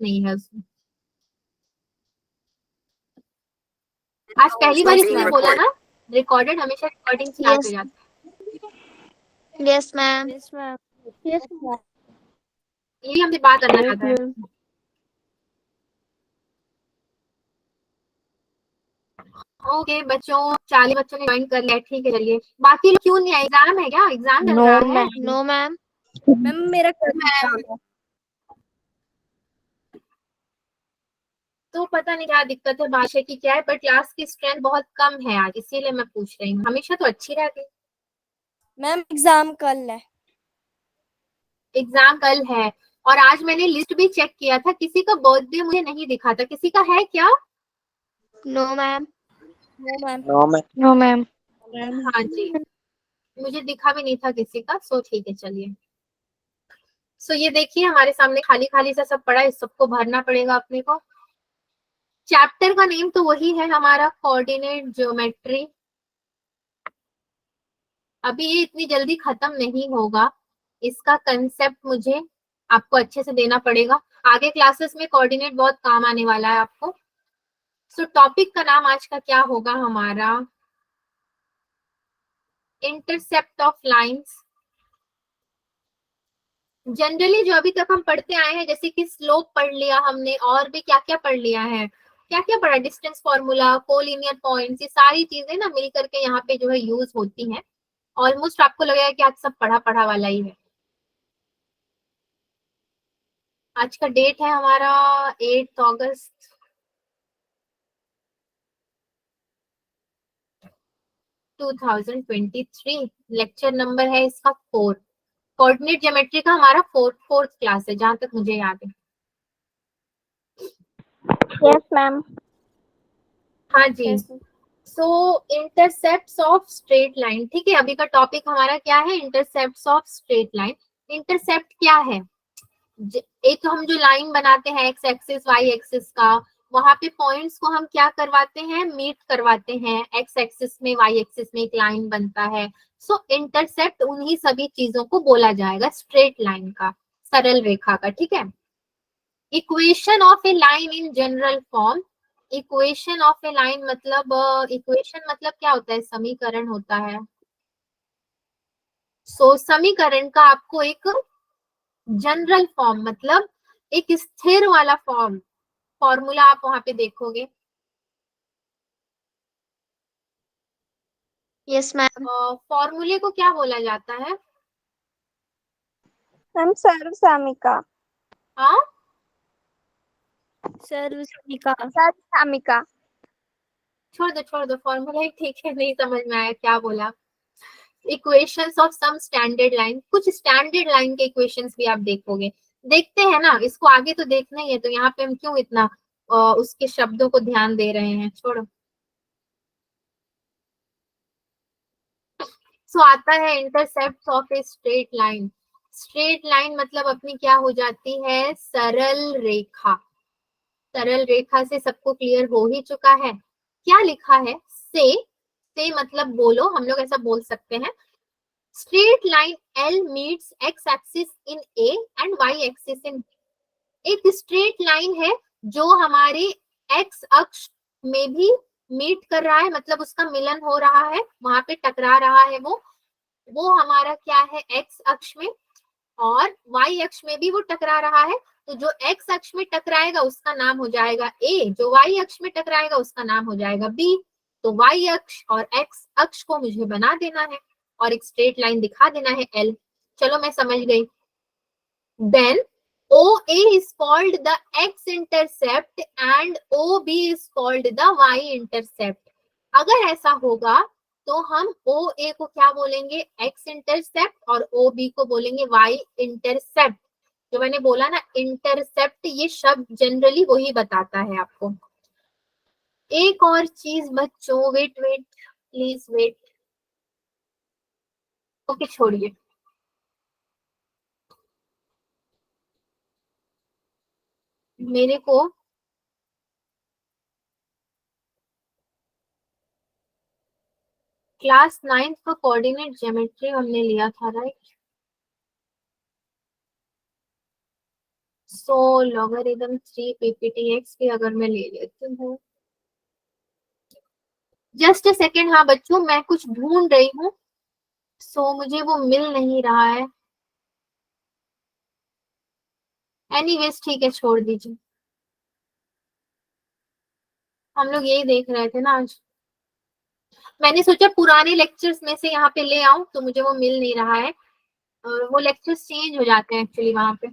नहीं है उसमें। आज पहली बार Yes, किसी ने ma'am. बोला ना रिकॉर्डेड, हमेशा रिकॉर्डिंग स्टार्ट हो Yes. जाता Yes, ma'am. Yes, ma'am. Yes, ma'am. है। यही हमसे बात करना Yes, चाहता है। ma'am. ओके बच्चों, 40 बच्चों ने ज्वाइन कर लिया, ठीक है चलिए। बाकी लोग क्यों नहीं आए? एग्जाम है क्या? एग्जाम चल No, रहा है? ma'am. No, ma'am. मैम मेरा कल एग्जाम है। तो पता नहीं क्या दिक्कत है भाषा की क्या है, पर क्लास की स्ट्रेंथ बहुत कम है आज, इसीलिए मैं पूछ रही हूँ। हमेशा तो अच्छी रहती। मैम एग्जाम कल है। एग्जाम कल है, और आज मैंने लिस्ट भी चेक किया था, किसी का बर्थडे मुझे नहीं दिखा था। किसी का है क्या? No, ma'am. No ma'am. No, ma'am. No, ma'am. हाँ जी, मुझे दिखा भी नहीं था किसी का। सो ठीक है चलिए। सो ये देखिए हमारे सामने खाली खाली सा सब पड़ा है, इस सबको भरना पड़ेगा अपने को। चैप्टर का नेम तो वही है हमारा, कोऑर्डिनेट ज्योमेट्री। अभी ये इतनी जल्दी खत्म नहीं होगा, इसका कंसेप्ट मुझे आपको अच्छे से देना पड़ेगा। आगे क्लासेस में कोऑर्डिनेट बहुत काम आने वाला है आपको। सो टॉपिक का नाम आज का क्या होगा हमारा? Intercept of lines. जनरली जो अभी तक हम पढ़ते आए हैं, जैसे कि स्लोप पढ़ लिया हमने, और भी क्या क्या पढ़ लिया है, क्या क्या पढ़ा, डिस्टेंस फॉर्मूला, कोलिनियर पॉइंट्स, ये सारी चीजें ना मिल करके यहाँ पे जो है यूज होती हैं। ऑलमोस्ट आपको लगेगा कि आज सब पढ़ा पढ़ा वाला ही है। आज का डेट है हमारा 8 अगस्त 2023। लेक्चर नंबर है इसका 4। कोऑर्डिनेट ज्योमेट्री का हमारा फोर्थ क्लास है जहां तक मुझे याद है। Yes, ma'am. हाँ जी। Yes, so intercepts of straight line, ठीक है। अभी का टॉपिक हमारा क्या है? Intercepts of straight line. Intercept क्या है? एक हम जो लाइन बनाते हैं एक्स एक्सिस वाई एक्सिस का, वहां पे पॉइंट्स को हम क्या करवाते हैं? मीट करवाते हैं। एक्स एक्सिस में वाई एक्सिस में एक लाइन बनता है। सो इंटरसेप्ट उन्हीं सभी चीजों को बोला जाएगा, स्ट्रेट लाइन का, सरल रेखा का, ठीक है। Equation of a line in general form. Equation of a line मतलब, इक्वेशन मतलब क्या होता है? समीकरण होता है। सो समीकरण का आपको एक जनरल फॉर्म, मतलब एक स्थिर वाला फॉर्म, फॉर्मूला आप वहां पे देखोगे। Yes, ma'am. फॉर्मूले को क्या बोला जाता है? Ma'am, Sarvsamika. हाँ, सर्वसमिका। Sarvsamika. छोड़ दो फॉर्मूला ही ठीक है, नहीं समझ में आया क्या बोला। Equations of some standard line, कुछ स्टैंडर्ड लाइन के इक्वेशंस भी आप देखोगे। देखते हैं ना, इसको आगे तो देखना ही है, तो यहाँ पे हम क्यों इतना उसके शब्दों को ध्यान दे रहे हैं, छोड़ो। सो आता है intercept of a straight line. Straight line मतलब अपनी क्या हो जाती है? सरल रेखा। सरल रेखा से सबको क्लियर हो ही चुका है। क्या लिखा है? से मतलब बोलो, हम लोग ऐसा बोल सकते हैं। Straight line L meets x axis in A and Y axis in B। एक स्ट्रेट लाइन है जो हमारे एक्स अक्ष में भी मीट कर रहा है, मतलब उसका मिलन हो रहा है, वहां पे टकरा रहा है वो हमारा क्या है? एक्स अक्ष में। और वाई अक्ष में भी वो टकरा रहा है। तो जो एक्स अक्ष में टकराएगा उसका नाम हो जाएगा ए, जो वाई अक्ष में टकराएगा उसका नाम हो जाएगा बी। तो वाई अक्ष और एक्स अक्ष को मुझे बना देना है और एक स्ट्रेट लाइन दिखा देना है एल। चलो मैं समझ गई। Then OA is called the x intercept and OB is called the y intercept। अगर ऐसा होगा तो हम OA को क्या बोलेंगे? x इंटरसेप्ट, और OB को बोलेंगे y इंटरसेप्ट। जो मैंने बोला ना इंटरसेप्ट, ये शब्द जनरली वही बताता है आपको। एक और चीज बच्चों, wait wait please wait. Okay छोड़िए। मेरे को क्लास 9 का कोऑर्डिनेट ज्योमेट्री हमने लिया था, राइट? सो लॉगरिथम 3 पीपीटी एक्स की अगर मैं ले लेती हूँ, जस्ट अ सेकेंड। हाँ बच्चों, मैं कुछ ढूंढ रही हूँ, सो मुझे वो मिल नहीं रहा है। एनीवेज ठीक है, छोड़ दीजिए, हम लोग यही देख रहे थे ना आज। मैंने सोचा पुराने लेक्चर्स में से यहाँ पे ले आऊं, तो मुझे वो मिल नहीं रहा है। वो लेक्चर्स चेंज हो जाते हैं एक्चुअली वहां पे।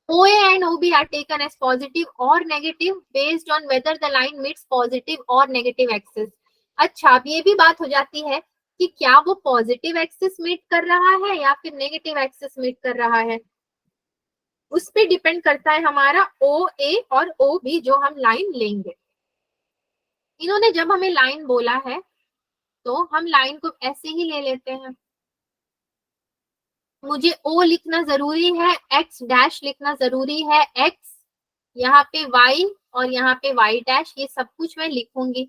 OA and OB are taken as positive or negative based on whether the line meets positive or negative axis। अच्छा, अब ये भी बात हो जाती है कि क्या वो पॉजिटिव एक्सिस मीट कर रहा है या फिर नेगेटिव एक्सिस मीट कर रहा है। उस पर डिपेंड करता है हमारा OA और OB जो हम लाइन लेंगे। इन्होंने जब हमें लाइन बोला है तो हम लाइन को ऐसे ही ले लेते हैं। मुझे O लिखना जरूरी है, X डैश लिखना जरूरी है, X यहाँ पे Y और यहाँ पे Y डैश, ये सब कुछ मैं लिखूंगी,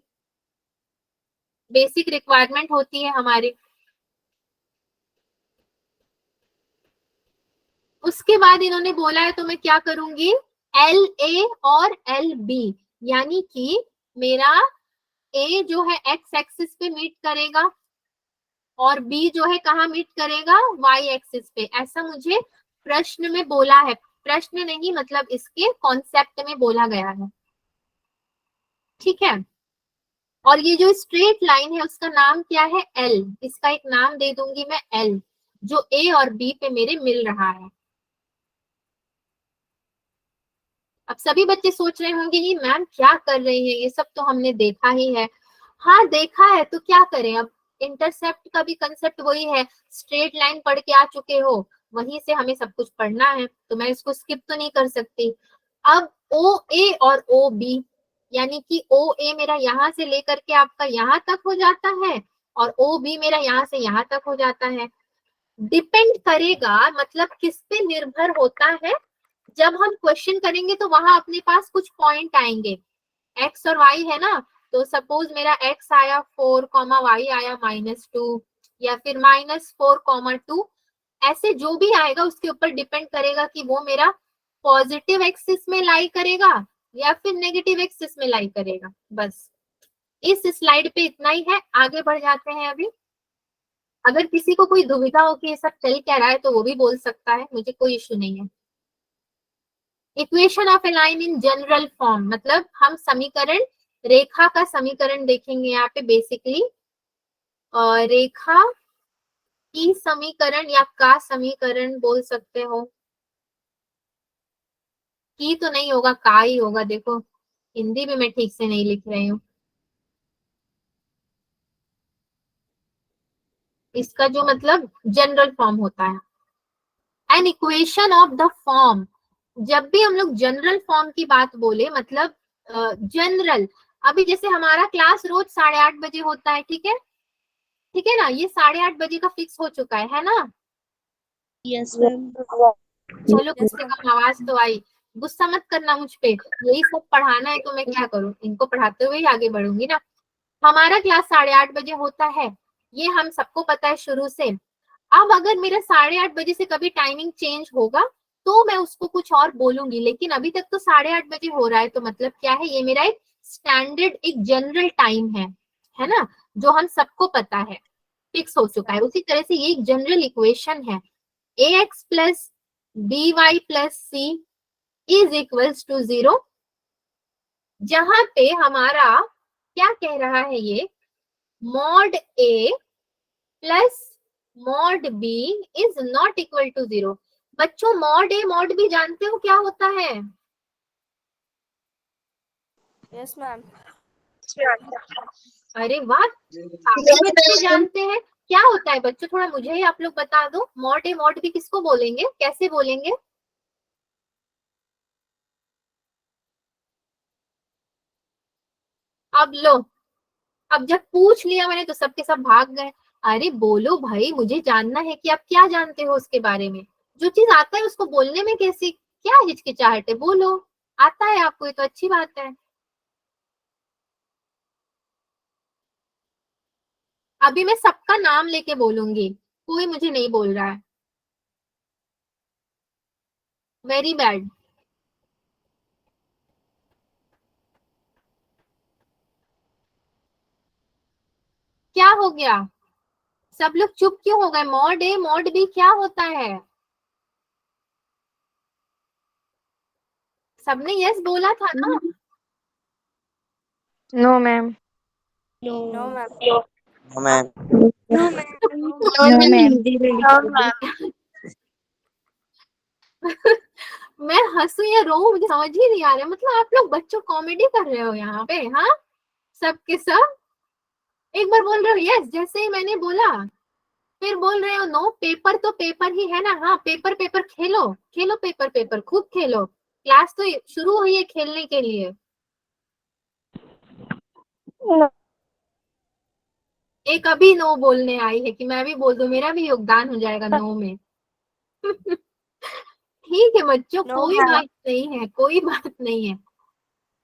बेसिक रिक्वायरमेंट होती है हमारी। उसके बाद इन्होंने बोला है तो मैं क्या करूंगी, LA और LB, यानी कि मेरा A जो है X एक्सिस पे मीट करेगा और B जो है कहाँ मीट करेगा, Y एक्सिस पे। ऐसा मुझे प्रश्न में बोला है, प्रश्न नहीं मतलब इसके कॉन्सेप्ट में बोला गया है, ठीक है। और ये जो स्ट्रेट लाइन है उसका नाम क्या है, L। इसका एक नाम दे दूंगी मैं L, जो A और B पे मेरे मिल रहा है। अब सभी बच्चे सोच रहे होंगे ये मैम क्या कर रही है, ये सब तो हमने देखा ही है। हाँ देखा है तो क्या करें, अब इंटरसेप्ट का भी कंसेप्ट वही है, स्ट्रेट लाइन पढ़ के आ चुके हो, वहीं से हमें सब कुछ पढ़ना है, तो मैं इसको स्किप तो नहीं कर सकती। अब OA और OB, यानी कि OA मेरा यहाँ से लेकर के आपका यहाँ तक हो जाता है और OB मेरा यहाँ से यहाँ तक हो जाता है। डिपेंड करेगा मतलब किस पे निर्भर होता है, जब हम क्वेश्चन करेंगे तो वहां अपने पास कुछ पॉइंट आएंगे, एक्स और वाई है ना, तो सपोज मेरा एक्स आया 4, वाई आया -2, या फिर -4, 2, ऐसे जो भी आएगा उसके ऊपर डिपेंड करेगा कि वो मेरा पॉजिटिव एक्सिस में लाई करेगा या फिर नेगेटिव एक्सिस में लाई करेगा। बस इस स्लाइड पे इतना ही है, आगे बढ़ जाते हैं अभी। अगर किसी को कोई दुविधा हो कि ये सब चल क्या रहा है तो वो भी बोल सकता है, मुझे कोई इश्यू नहीं है। Equation of a line in general form, मतलब हम समीकरण, रेखा का समीकरण देखेंगे यहाँ पे बेसिकली। रेखा की समीकरण या का समीकरण बोल सकते हो, की तो नहीं होगा, का ही होगा। देखो हिंदी भी मैं ठीक से नहीं लिख रही हूँ। इसका जो मतलब जनरल फॉर्म होता है, an equation of the form. जब भी हम लोग जनरल फॉर्म की बात बोले मतलब जनरल, अभी जैसे हमारा क्लास रोज 8:30 बजे होता है, ठीक है, ठीक है ना, ये 8:30 बजे का फिक्स हो चुका है ना। Yes ma'am. चलो कम से कम आवाज तो आई, गुस्सा मत करना मुझ पे, यही सब पढ़ाना है तो मैं क्या करूं, इनको पढ़ाते हुए ही आगे बढ़ूंगी ना। हमारा क्लास 8:30 बजे होता है, ये हम सबको पता है शुरू से। अब अगर मेरा 8:30 बजे से कभी टाइमिंग चेंज होगा तो मैं उसको कुछ और बोलूंगी, लेकिन अभी तक तो 8:30 बजे हो रहा है, तो मतलब क्या है, ये मेरा एक स्टैंडर्ड एक जनरल टाइम है ना, जो हम सबको पता है, फिक्स हो चुका है। उसी तरह से ये एक जनरल इक्वेशन है, ax plus by plus C is equals to 0, जहां पे हमारा क्या कह रहा है, ये mod a plus mod b is not equal to 0। बच्चों मॉड a मॉड b जानते हो क्या होता है? Yes ma'am. अरे वाह, काफी बच्चे जानते हैं। क्या होता है बच्चों, थोड़ा मुझे ही आप लोग बता दो, मॉड a मॉड b किसको बोलेंगे, कैसे बोलेंगे? अब लो, अब जब पूछ लिया मैंने तो सबके सब भाग गए। अरे बोलो भाई, मुझे जानना है कि आप क्या जानते हो उसके बारे में। जो चीज आता है उसको बोलने में कैसी क्या हिचकिचाहट है, बोलो, आता है आपको, ये तो अच्छी बात है। अभी मैं सबका नाम लेके बोलूंगी, कोई मुझे नहीं बोल रहा है, वेरी बैड। क्या हो गया? सब लोग चुप क्यों हो गए? मॉड ए मॉड बी क्या होता है? सबने यस बोला था ना? No, ma'am. No, ma'am. No, ma'am. No, ma'am. No, ma'am. No, ma'am. मैं हंसू या रो मुझे समझ ही नहीं आ रहा। मतलब आप लोग बच्चों कॉमेडी कर रहे हो यहाँ पे, हाँ? सब के सब एक बार बोल रहे हो यस जैसे ही मैंने बोला, फिर बोल रहे हो नो। पेपर तो पेपर ही है ना। हाँ, पेपर पेपर खेलो, खेलो पेपर पेपर, खूब खेलो। क्लास तो शुरू हुई है खेलने के लिए। No. एक अभी नो बोलने आई है कि मैं भी बोल दूं, मेरा भी योगदान हो जाएगा नो में। ठीक है बच्चों, No, कोई ma'am. बात नहीं है, कोई बात नहीं है।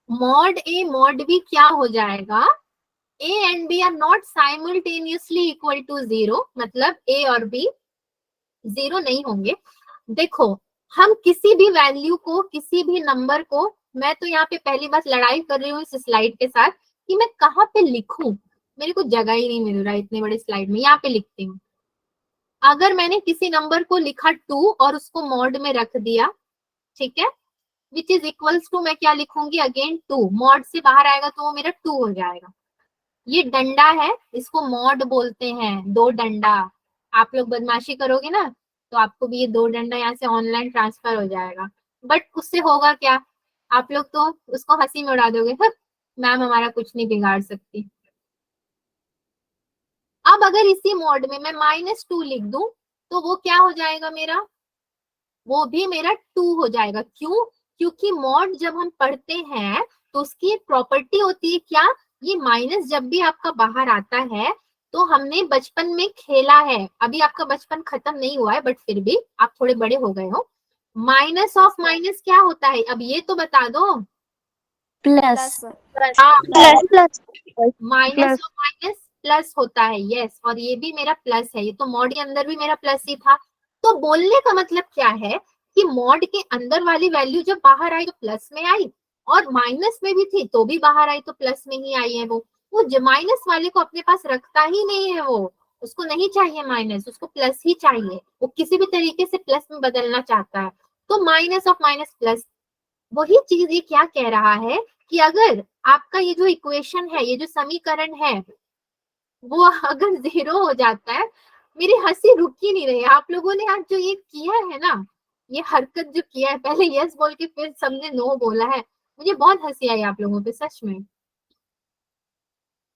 मॉड ए मॉड बी क्या हो जाएगा? A and B are not simultaneously equal to zero, मतलब ए और बी जीरो नहीं होंगे। देखो, हम किसी भी वैल्यू को, किसी भी नंबर को, मैं तो यहाँ पे पहली बात लड़ाई कर रही हूँ इस स्लाइड के साथ कि मैं कहाँ पे लिखूं। मेरे को जगह ही नहीं मिल रहा इतने बड़े स्लाइड में। यहाँ पे लिखती हूँ। अगर मैंने किसी नंबर को लिखा 2 और उसको मॉड में रख दिया, ठीक है, विच इज इक्वल्स टू, मैं क्या लिखूंगी अगेन 2। मॉड से बाहर आएगा तो वो मेरा 2 हो जाएगा। ये डंडा है, इसको मॉड बोलते हैं, 2 डंडा। आप लोग बदमाशी करोगे ना तो आपको भी ये 2 डंडा यहाँ से ऑनलाइन ट्रांसफर हो जाएगा। बट उससे होगा क्या? आप लोग तो उसको हंसी में उड़ा दोगे, मैम हमारा कुछ नहीं बिगाड़ सकती। अब अगर इसी मोड में मैं -2 लिख दूं तो वो क्या हो जाएगा मेरा? वो भी मेरा 2 हो जाएगा। क्यों? क्योंकि मॉड जब हम पढ़ते हैं तो उसकी एक प्रॉपर्टी होती है क्या? ये माइनस जब भी आपका बाहर आता है तो हमने बचपन में खेला है, अभी आपका बचपन खत्म नहीं हुआ है बट फिर भी आप थोड़े बड़े हो गए हो। माइनस ऑफ माइनस क्या होता है? अब ये तो बता दो। Plus. हाँ, Plus. Minus of minus plus होता है। यस, और ये भी मेरा प्लस है। ये तो मॉड के अंदर भी मेरा प्लस ही था। तो बोलने का मतलब क्या है कि मॉड के अंदर वाली वैल्यू जब बाहर आई तो प्लस में आई, और माइनस में भी थी तो भी बाहर आई तो प्लस में ही आई है। वो माइनस वाले को अपने पास रखता ही नहीं है। वो उसको नहीं चाहिए माइनस, उसको प्लस ही चाहिए। वो किसी भी तरीके से प्लस में बदलना चाहता है। तो माइनस ऑफ माइनस प्लस, वही चीज ये क्या कह रहा है कि अगर आपका ये जो इक्वेशन है, ये जो समीकरण है, वो अगर 0 हो जाता है, मेरी हंसी रुक ही नहीं रही। आप लोगों ने आज जो ये किया है ना, ये हरकत जो किया है, पहले यस बोल के फिर सबने नो बोला है, मुझे बहुत हंसी आई आप लोगों पे सच में।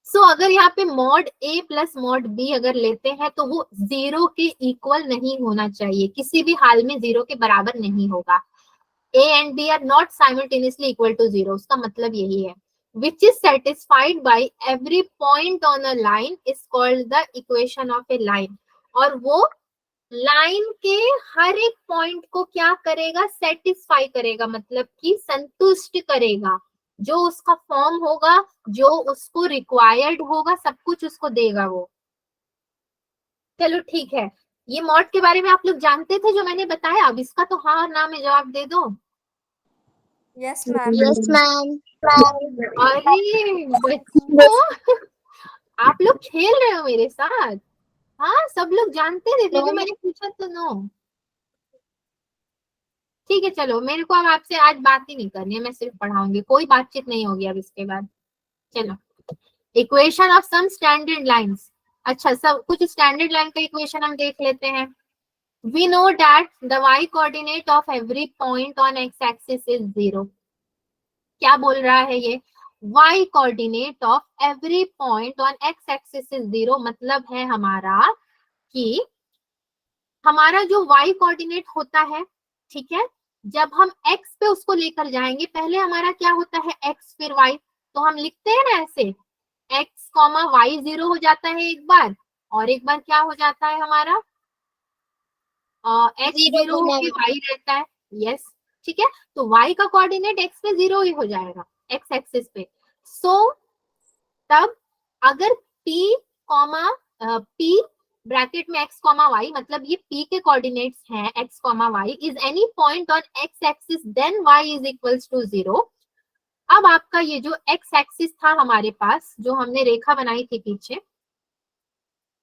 सो अगर यहाँ पे मॉड ए प्लस मॉड बी अगर लेते हैं तो वो 0 के इक्वल नहीं होना चाहिए, किसी भी हाल में 0 के बराबर नहीं होगा। A and B are not simultaneously equal to 0, उसका मतलब यही है। Which is satisfied by every point on a line is called the equation of a line। और वो लाइन के हर एक पॉइंट को क्या करेगा? सेटिस्फाई करेगा, मतलब कि संतुष्ट करेगा। जो उसका फॉर्म होगा, जो उसको रिक्वायर्ड होगा, सब कुछ उसको देगा वो। चलो ठीक है, ये मॉड के बारे में आप लोग जानते थे जो मैंने बताया। अब इसका तो हाँ और ना में जवाब दे दो। Yes, ma'am. Yes, ma'am. अरे बच्चों, आप लोग खेल रहे हो मेरे साथ। हाँ, सब लोग जानते थे फिर भी मैंने पूछा तो नो। ठीक है चलो, मेरे को अब आपसे आज बात ही नहीं करनी है, मैं सिर्फ पढ़ाऊंगी, कोई बातचीत नहीं होगी अब इसके बाद। चलो, equation of some standard lines. अच्छा, सब कुछ स्टैंडर्ड लाइन का इक्वेशन हम देख लेते हैं। We know that the y coordinate of every point on x axis is 0। क्या बोल रहा है ये? y coordinate of every point on x axis is 0, मतलब है हमारा कि हमारा जो y कोऑर्डिनेट होता है, ठीक है, जब हम x पे उसको लेकर जाएंगे, पहले हमारा क्या होता है x फिर y, तो हम लिखते हैं ना ऐसे, x, y 0 हो जाता है एक बार, और एक बार क्या हो जाता है हमारा x 0 होके y रहता है। यस, ठीक है, तो y का कोऑर्डिनेट x पे 0 ही हो जाएगा, x एक्सिस पे। सो तब अगर p p ब्रैकेट में x, y, मतलब ये p के कोऑर्डिनेट्स हैं x, y is any point on x axis, then y is equals to 0। अब आपका ये जो x एक्सिस था हमारे पास, जो हमने रेखा बनाई थी पीछे,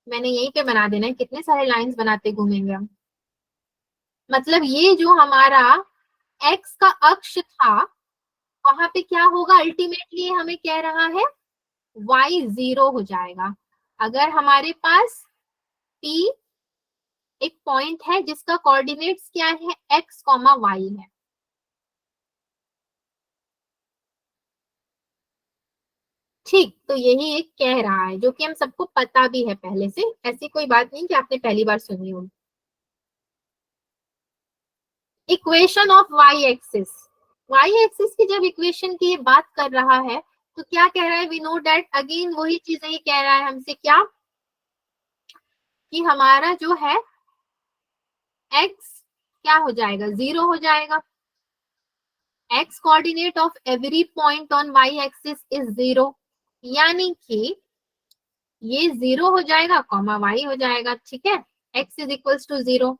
मैंने यहीं पे बना देना है, कितने सारे लाइंस बनाते घूमेंगे हम। मतलब ये जो हमारा एक्स का अक्ष था, वहां पे क्या होगा, अल्टीमेटली हमें कह रहा है y 0 हो जाएगा। अगर हमारे पास P एक पॉइंट है जिसका कोऑर्डिनेट्स क्या है, x, y है। ठीक, तो यही एक कह रहा है, जो कि हम सबको पता भी है पहले से, ऐसी कोई बात नहीं कि आपने पहली बार सुनी हो। Equation of y axis, y axis की जब इक्वेशन की ये बात कर रहा है तो क्या कह रहा है, वी नो दैट, अगेन वही चीजें ही कह रहा है हमसे, क्या कि हमारा जो है x क्या हो जाएगा, 0 हो जाएगा। x coordinate of every point on y axis is 0, यानी कि ये 0 हो जाएगा, कॉमा y हो जाएगा। ठीक है, x इज इक्वल्स टू 0,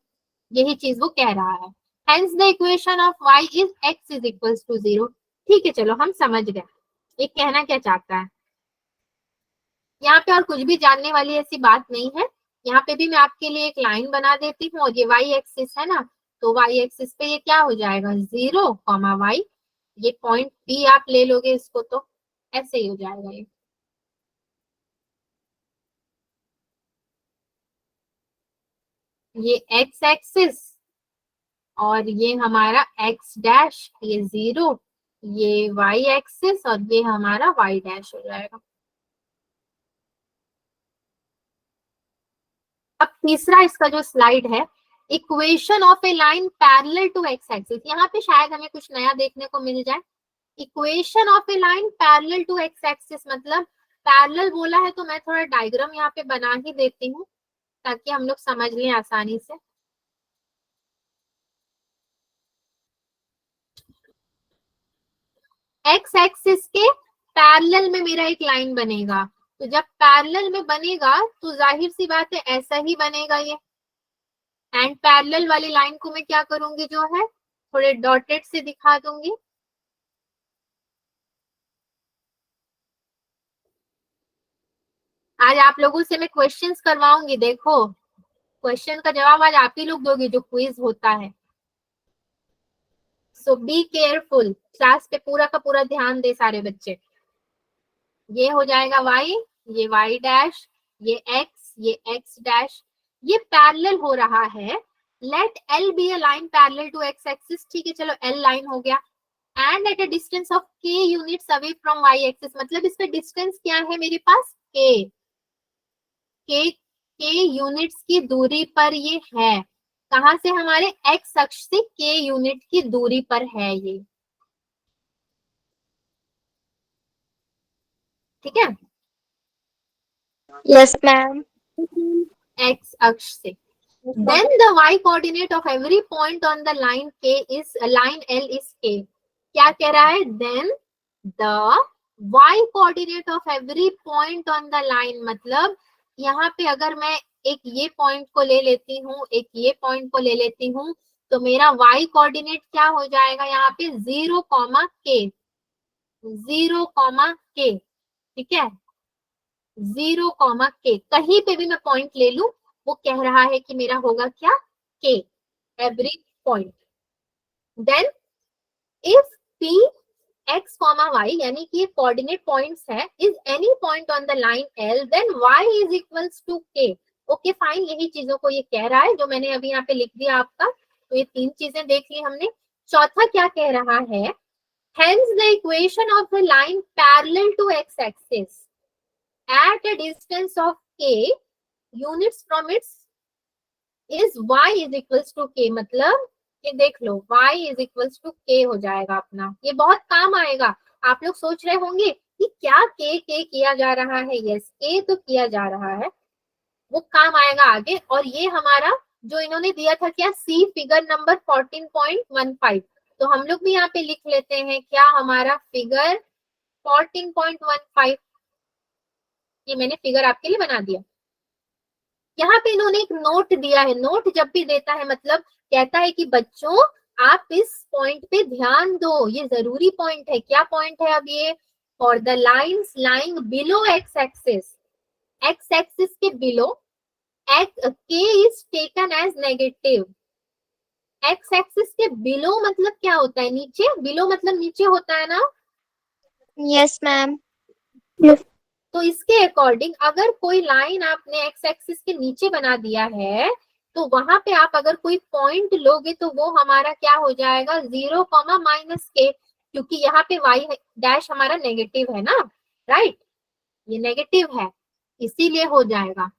यही चीज वो कह रहा है। Hence the equation of y is x is equals to 0। ठीक है, चलो हम समझ गए ये कहना क्या चाहता है। यहाँ पे और कुछ भी जानने वाली ऐसी बात नहीं है। यहाँ पे भी मैं आपके लिए एक लाइन बना देती हूँ, और ये y एक्सिस है ना, तो y एक्सिस पे ये क्या हो जाएगा, 0, y, ये पॉइंट P आप ले लोगे इसको, तो ऐसे ही हो जाएगा ये x एक्सिस, और ये हमारा x डैश, ये 0, ये y एक्सिस, और ये हमारा y डैश हो जाएगा। अब तीसरा इसका जो स्लाइड है, equation of a line parallel to X axis, यहाँ पे शायद हमें कुछ नया देखने को मिल जाए। Equation of a line parallel to X axis मतलब, पैरेलल बोला है तो मैं थोड़ा डायग्राम यहाँ पे बना ही देती हूँ ताकि हम लोग समझ लें आसानी से। एक्स एक्सिस के पैरेलल में मेरा एक लाइन बनेगा, तो जब पैरेलल में बनेगा तो जाहिर सी बात है ऐसा ही बनेगा ये। एंड पैरेलल वाली लाइन को मैं क्या करूंगी, जो है थोड़े डॉटेड से दिखा दूंगी। आज आप लोगों से मैं क्वेश्चंस करवाऊंगी, देखो क्वेश्चन का जवाब आज आप ही लोग दोगे जो क्विज होता है। सो बी केयरफुल, क्लास पे पूरा का पूरा ध्यान दे सारे बच्चे। ये हो जाएगा y, ये y डैश, ये x, ये x डैश, ये पैरेलल हो रहा है। Let L be a line parallel to x axis, ठीक है चलो L लाइन हो गया। And at a distance of k units away from y axis, मतलब इसका डिस्टेंस क्या है मेरे पास, k यूनिट्स की दूरी पर ये है। कहां से, हमारे x अक्ष से k यूनिट की दूरी पर है ये। ठीक है, Yes, ma'am. x अक्ष से। Then the y coordinate of every point on the line line L is k. क्या कह रहा है, then the y coordinate of every point on the line, मतलब यहाँ पे अगर मैं एक ये पॉइंट को ले लेती हूँ, एक ये पॉइंट को ले लेती हूँ, तो मेरा y कोऑर्डिनेट क्या हो जाएगा यहाँ पे, 0, k, 0, k। ठीक है, 0, k, कहीं पे भी मैं पॉइंट ले लूं वो कह रहा है कि मेरा होगा क्या, k every point. Then if p x, y यानी कि ये कोऑर्डिनेट पॉइंट्स है, is any point on the line l, then y is equals to k। Okay fine, यही चीजों को ये कह रहा है जो मैंने अभी यहाँ पे लिख दिया आपका। तो ये तीन चीजें देख ली हमने। चौथा क्या कह रहा है, hence the equation of the line parallel to x axis at a distance of k units from its is y is equals to k, मतलब ये देख लो y is equals to k हो जाएगा अपना। ये बहुत काम आएगा। आप लोग सोच रहे होंगे कि क्या k किया जा रहा है, यस k तो किया जा रहा है, वो काम आएगा आगे। और ये हमारा जो इन्होंने दिया था क्या, सी फिगर नंबर 14.15, तो हम लोग भी यहाँ पे लिख लेते हैं क्या, हमारा फिगर 14.15, ये मैंने फिगर आपके लिए बना दिया। यहाँ पे इन्होंने एक नोट दिया है, नोट जब भी देता है मतलब कहता है कि बच्चों आप इस पॉइंट पे ध्यान दो, ये जरूरी पॉइंट है। क्या पॉइंट है अब ये, for the lines lying below x axis, x axis के below k is taken as negative. x axis के बिलो मतलब क्या होता है? नीचे. बिलो मतलब नीचे होता है ना. Yes, ma'am. तो इसके अकॉर्डिंग अगर कोई लाइन आपने एक्स एक्सिस के नीचे बना दिया है तो वहां पे आप अगर कोई पॉइंट लोगे तो वो हमारा क्या हो जाएगा? 0, क्योंकि यहाँ पे y डैश हमारा नेगेटिव है ना. राइट. ये नेगेटिव है इसीलिए हो जाएगा.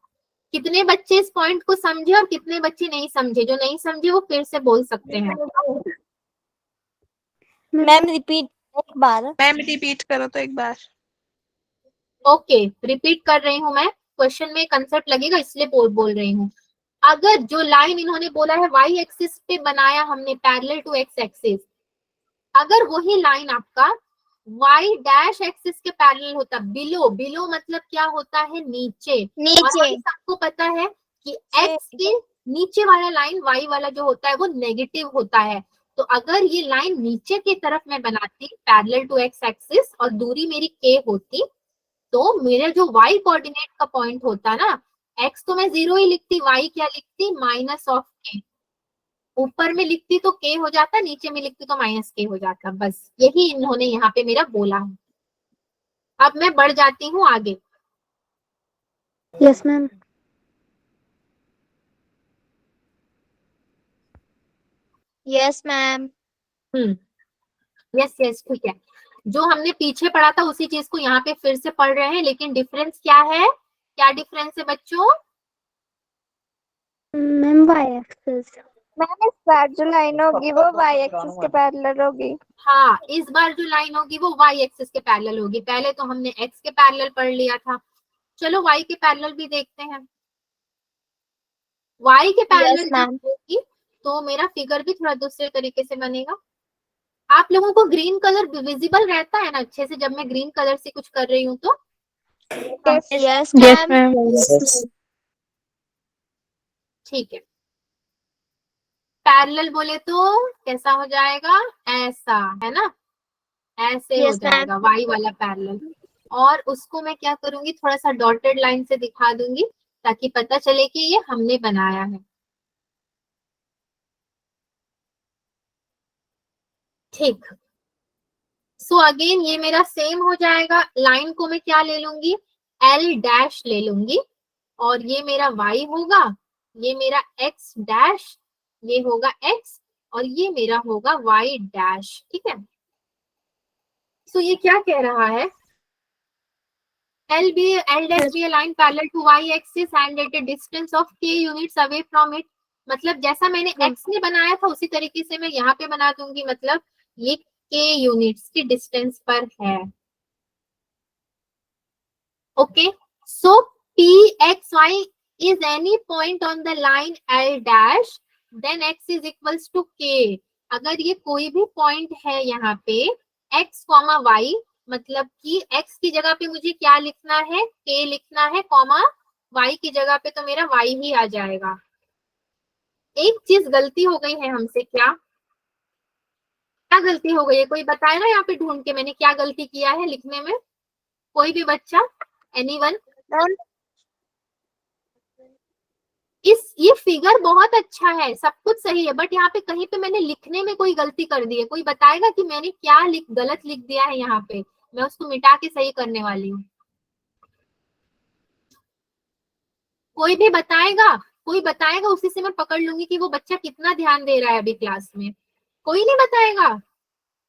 कितने बच्चे इस पॉइंट को समझे और कितने बच्चे नहीं समझे? जो नहीं समझे वो फिर से बोल सकते हैं. मैम रिपीट एक बार. मैम रिपीट करो तो एक बार. ओके, रिपीट कर रही हूँ मैं. क्वेश्चन में कंसेप्ट लगेगा इसलिए बोल रही हूँ. अगर जो लाइन इन्होंने बोला है y एक्सिस पे बनाया हमने पैरेलल टू x एक्सिस, अगर वही लाइन आपका y डैश एक्सिस के पैरेलल होता, बिलो मतलब क्या होता है? नीचे. और हम सबको पता है कि x के नीचे वाला लाइन y वाला जो होता है वो नेगेटिव होता है. तो अगर ये लाइन नीचे की तरफ मैं बनाती पैरेलल टू x एक्सिस और दूरी मेरी k होती तो मेरा जो y कोऑर्डिनेट का पॉइंट होता ना, x तो मैं 0 ही लिखती, y क्या लिखती? Minus of k. ऊपर में लिखती तो k हो जाता, नीचे में लिखती तो माइनस k हो जाता. बस यही इन्होंने यहाँ पे मेरा बोला है. अब मैं बढ़ जाती हूँ आगे. Yes, ma'am. Yes, ma'am. Yes ठीक है. जो हमने पीछे पढ़ा था उसी चीज को यहाँ पे फिर से पढ़ रहे हैं, लेकिन डिफरेंस क्या है? क्या डिफरेंस है बच्चों? Ma'am y axis. मैम इस बार जो लाइन होगी वो y एक्सिस के पैरेलल होगी. हाँ, इस बार जो लाइन होगी वो y एक्सिस के पैरेलल होगी. पहले तो हमने x के पैरेलल पढ़ लिया था. चलो y के पैरेलल भी देखते हैं. y के पैरेलल ma'am. होगी तो मेरा फिगर भी थोड़ा दूसरे तरीके से बनेगा. आप लोगों को ग्रीन कलर विजिबल रहता है ना अच्छे से जब मैं ग्रीन कलर से कुछ कर रही हूँ तो? Yes, Yes, ma'am. ma'am. ठीक है. पैरेलल बोले तो कैसा हो जाएगा? ऐसा है ना. ऐसे हो Yes, ma'am. जाएगा y वाला पैरेलल. और उसको मैं क्या करूंगी? थोड़ा सा डॉटेड लाइन से दिखा दूंगी ताकि पता चले कि ये हमने बनाया है. ठीक. सो अगेन ये मेरा सेम हो जाएगा. लाइन को मैं क्या ले लूंगी? L डैश ले लूंगी. और ये मेरा y होगा, ये मेरा x डैश, ये होगा x और ये मेरा होगा y डैश. ठीक है. सो ये क्या कह रहा है? L dash be a line parallel to y axis and at a distance of k units away from it. मतलब जैसा मैंने x में बनाया था उसी तरीके से मैं यहाँ पे बना दूंगी. मतलब ये k यूनिट्स की डिस्टेंस पर है. Okay. So pxy is any point on the line L dash then x is equals to k. अगर ये कोई भी पॉइंट है यहाँ पे x, y, मतलब कि x की जगह पे मुझे क्या लिखना है? k लिखना है, कॉमा y की जगह पे तो मेरा y ही आ जाएगा. एक चीज गलती हो गई है हमसे. क्या गलती हो गई है? कोई बताए ना यहाँ पे ढूंढ के मैंने क्या गलती किया है लिखने में? कोई भी बच्चा? एनीवन? ये फिगर बहुत अच्छा है, सब कुछ सही है, बट यहाँ पे कहीं पे मैंने लिखने में कोई गलती कर दी है. कोई बताएगा कि मैंने क्या गलत लिख दिया है यहाँ पे? मैं उसको मिटा के सही करने वाली हूँ. कोई भी बताएगा? कोई बताएगा उसी से मैं पकड़ लूंगी कि वो बच्चा कितना ध्यान दे रहा है अभी क्लास में. कोई नहीं बताएगा?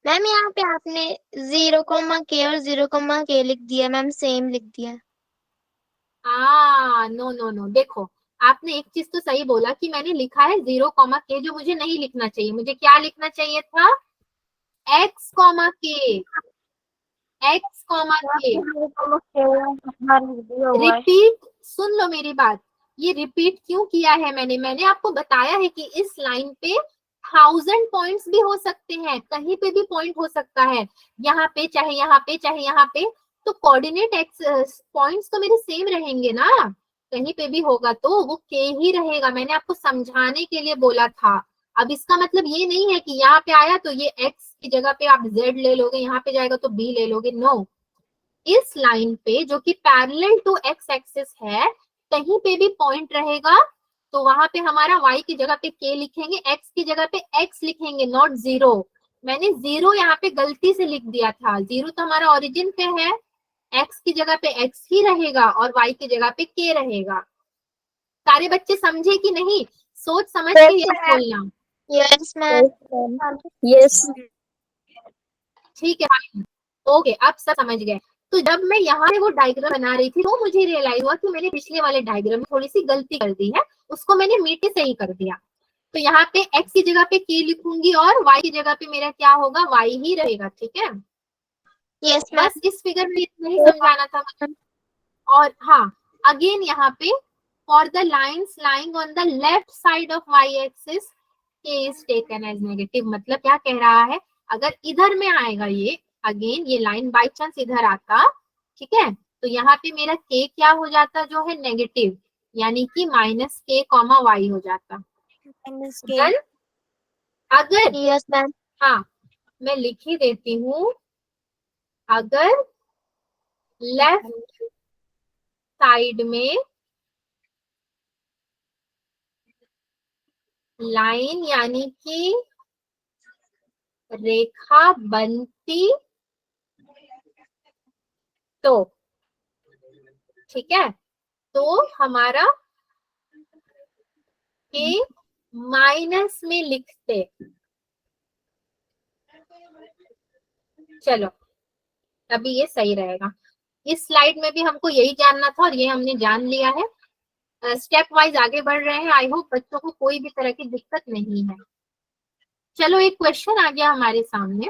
मैम यहाँ पे आपने 0,k और 0,k लिख दिया मैम, सेम लिख दिया. नो. देखो, आपने एक चीज तो सही बोला कि मैंने लिखा है 0,k, जो मुझे नहीं लिखना चाहिए. मुझे क्या लिखना चाहिए था? x, k. x, k. Repeat. सुन लो मेरी बात. ये रिपीट क्यों किया है मैंने आपको बताया है कि इस लाइन पे 1000 पॉइंट्स भी हो सकते हैं, कहीं पे भी पॉइंट हो सकता है. यहाँ पे चाहे यहाँ पे चाहे यहाँ पे, तो कोऑर्डिनेट एक्स पॉइंट्स तो मेरे सेम रहेंगे ना. कहीं पे भी होगा तो वो k ही रहेगा. मैंने आपको समझाने के लिए बोला था. अब इसका मतलब ये नहीं है कि यहाँ पे आया तो ये x की जगह पे आप z ले लोगे, यहाँ पे जाएगा तो b ले लोगे. नो. इस लाइन पे जो कि पैरेलल टू x एक्सिस है, कहीं पे भी पॉइंट रहेगा तो वहां पे हमारा y की जगह पे k लिखेंगे, x की जगह पे x लिखेंगे, नॉट 0। मैंने 0 यहाँ पे गलती से लिख दिया था, 0 तो हमारा ओरिजिन पे है, x की जगह पे x ही रहेगा और y की जगह पे k रहेगा। सारे बच्चे समझे कि नहीं? सोच समझ के Yes, यस बोलना। Yes ma'am. Yes. ठीक है, ओके, अब सब समझ गए। तो जब मैं यहाँ पे वो डायग्राम बना रही थी तो मुझे रियलाइज हुआ कि मैंने पिछले वाले डायग्राम में थोड़ी सी गलती कर दी है, उसको मैंने मीटे से ही कर दिया। तो यहाँ पे x की जगह पे k लिखूंगी और y की जगह पे मेरा क्या होगा, y ही रहेगा। ठीक है, यस मैम। बस इस फिगर में इतना ही समझाना था मुझे। और हाँ, अगेन यहाँ पे for the lines lying on the left side of y axis k is taken as negative. मतलब क्या कह रहा है, अगर इधर में आएगा ये, अगेन ये लाइन बाई चांस इधर आता, ठीक है, तो यहाँ पे मेरा k क्या हो जाता जो है नेगेटिव, यानी कि माइनस k कॉमा y हो जाता। Done? अगर यस मैम। हाँ, मैं लिख ही देती हूँ, अगर लेफ्ट साइड में लाइन यानी कि रेखा बनती तो, ठीक है, तो हमारा के माइनस में लिखते। चलो, अभी ये सही रहेगा। इस स्लाइड में भी हमको यही जानना था और ये हमने जान लिया है। स्टेप वाइज आगे बढ़ रहे हैं। आई होप बच्चों को कोई भी तरह की दिक्कत नहीं है। चलो, एक क्वेश्चन आ गया हमारे सामने।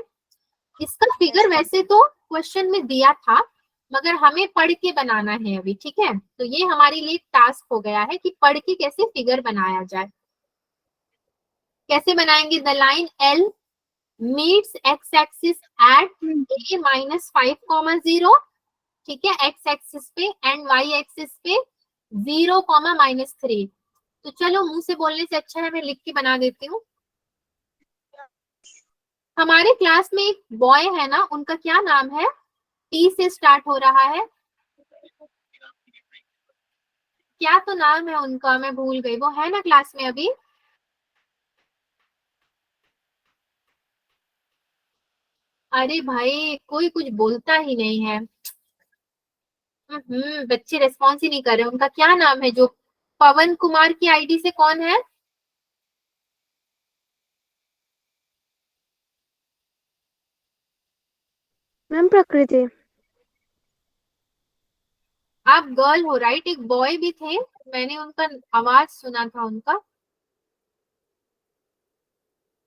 इसका फिगर वैसे तो क्वेश्चन में दिया था, मगर हमें पढ़ के बनाना है अभी। ठीक है, तो ये हमारे लिए टास्क हो गया है कि पढ़ के कैसे फिगर बनाया जाए। कैसे बनाएंगे? The line L meets x axis at a minus 5,0, ठीक है, एक्स एक्सिस पे, एंड वाई एक्सिस पे 0,-3। तो चलो, मुंह से बोलने से अच्छा है मैं लिख के बना देती हूँ। हमारे क्लास में एक बॉय है ना, उनका क्या नाम है? टी से स्टार्ट हो रहा है, क्या तो नाम है उनका, मैं भूल गई। वो है ना क्लास में अभी? अरे भाई, कोई कुछ बोलता ही नहीं है। बच्चे रेस्पॉन्स ही नहीं कर रहे। उनका क्या नाम है? जो पवन कुमार की आईडी से कौन है? मैम प्रकृति। आप गर्ल हो राइट? एक बॉय भी थे, मैंने उनका आवाज सुना था उनका।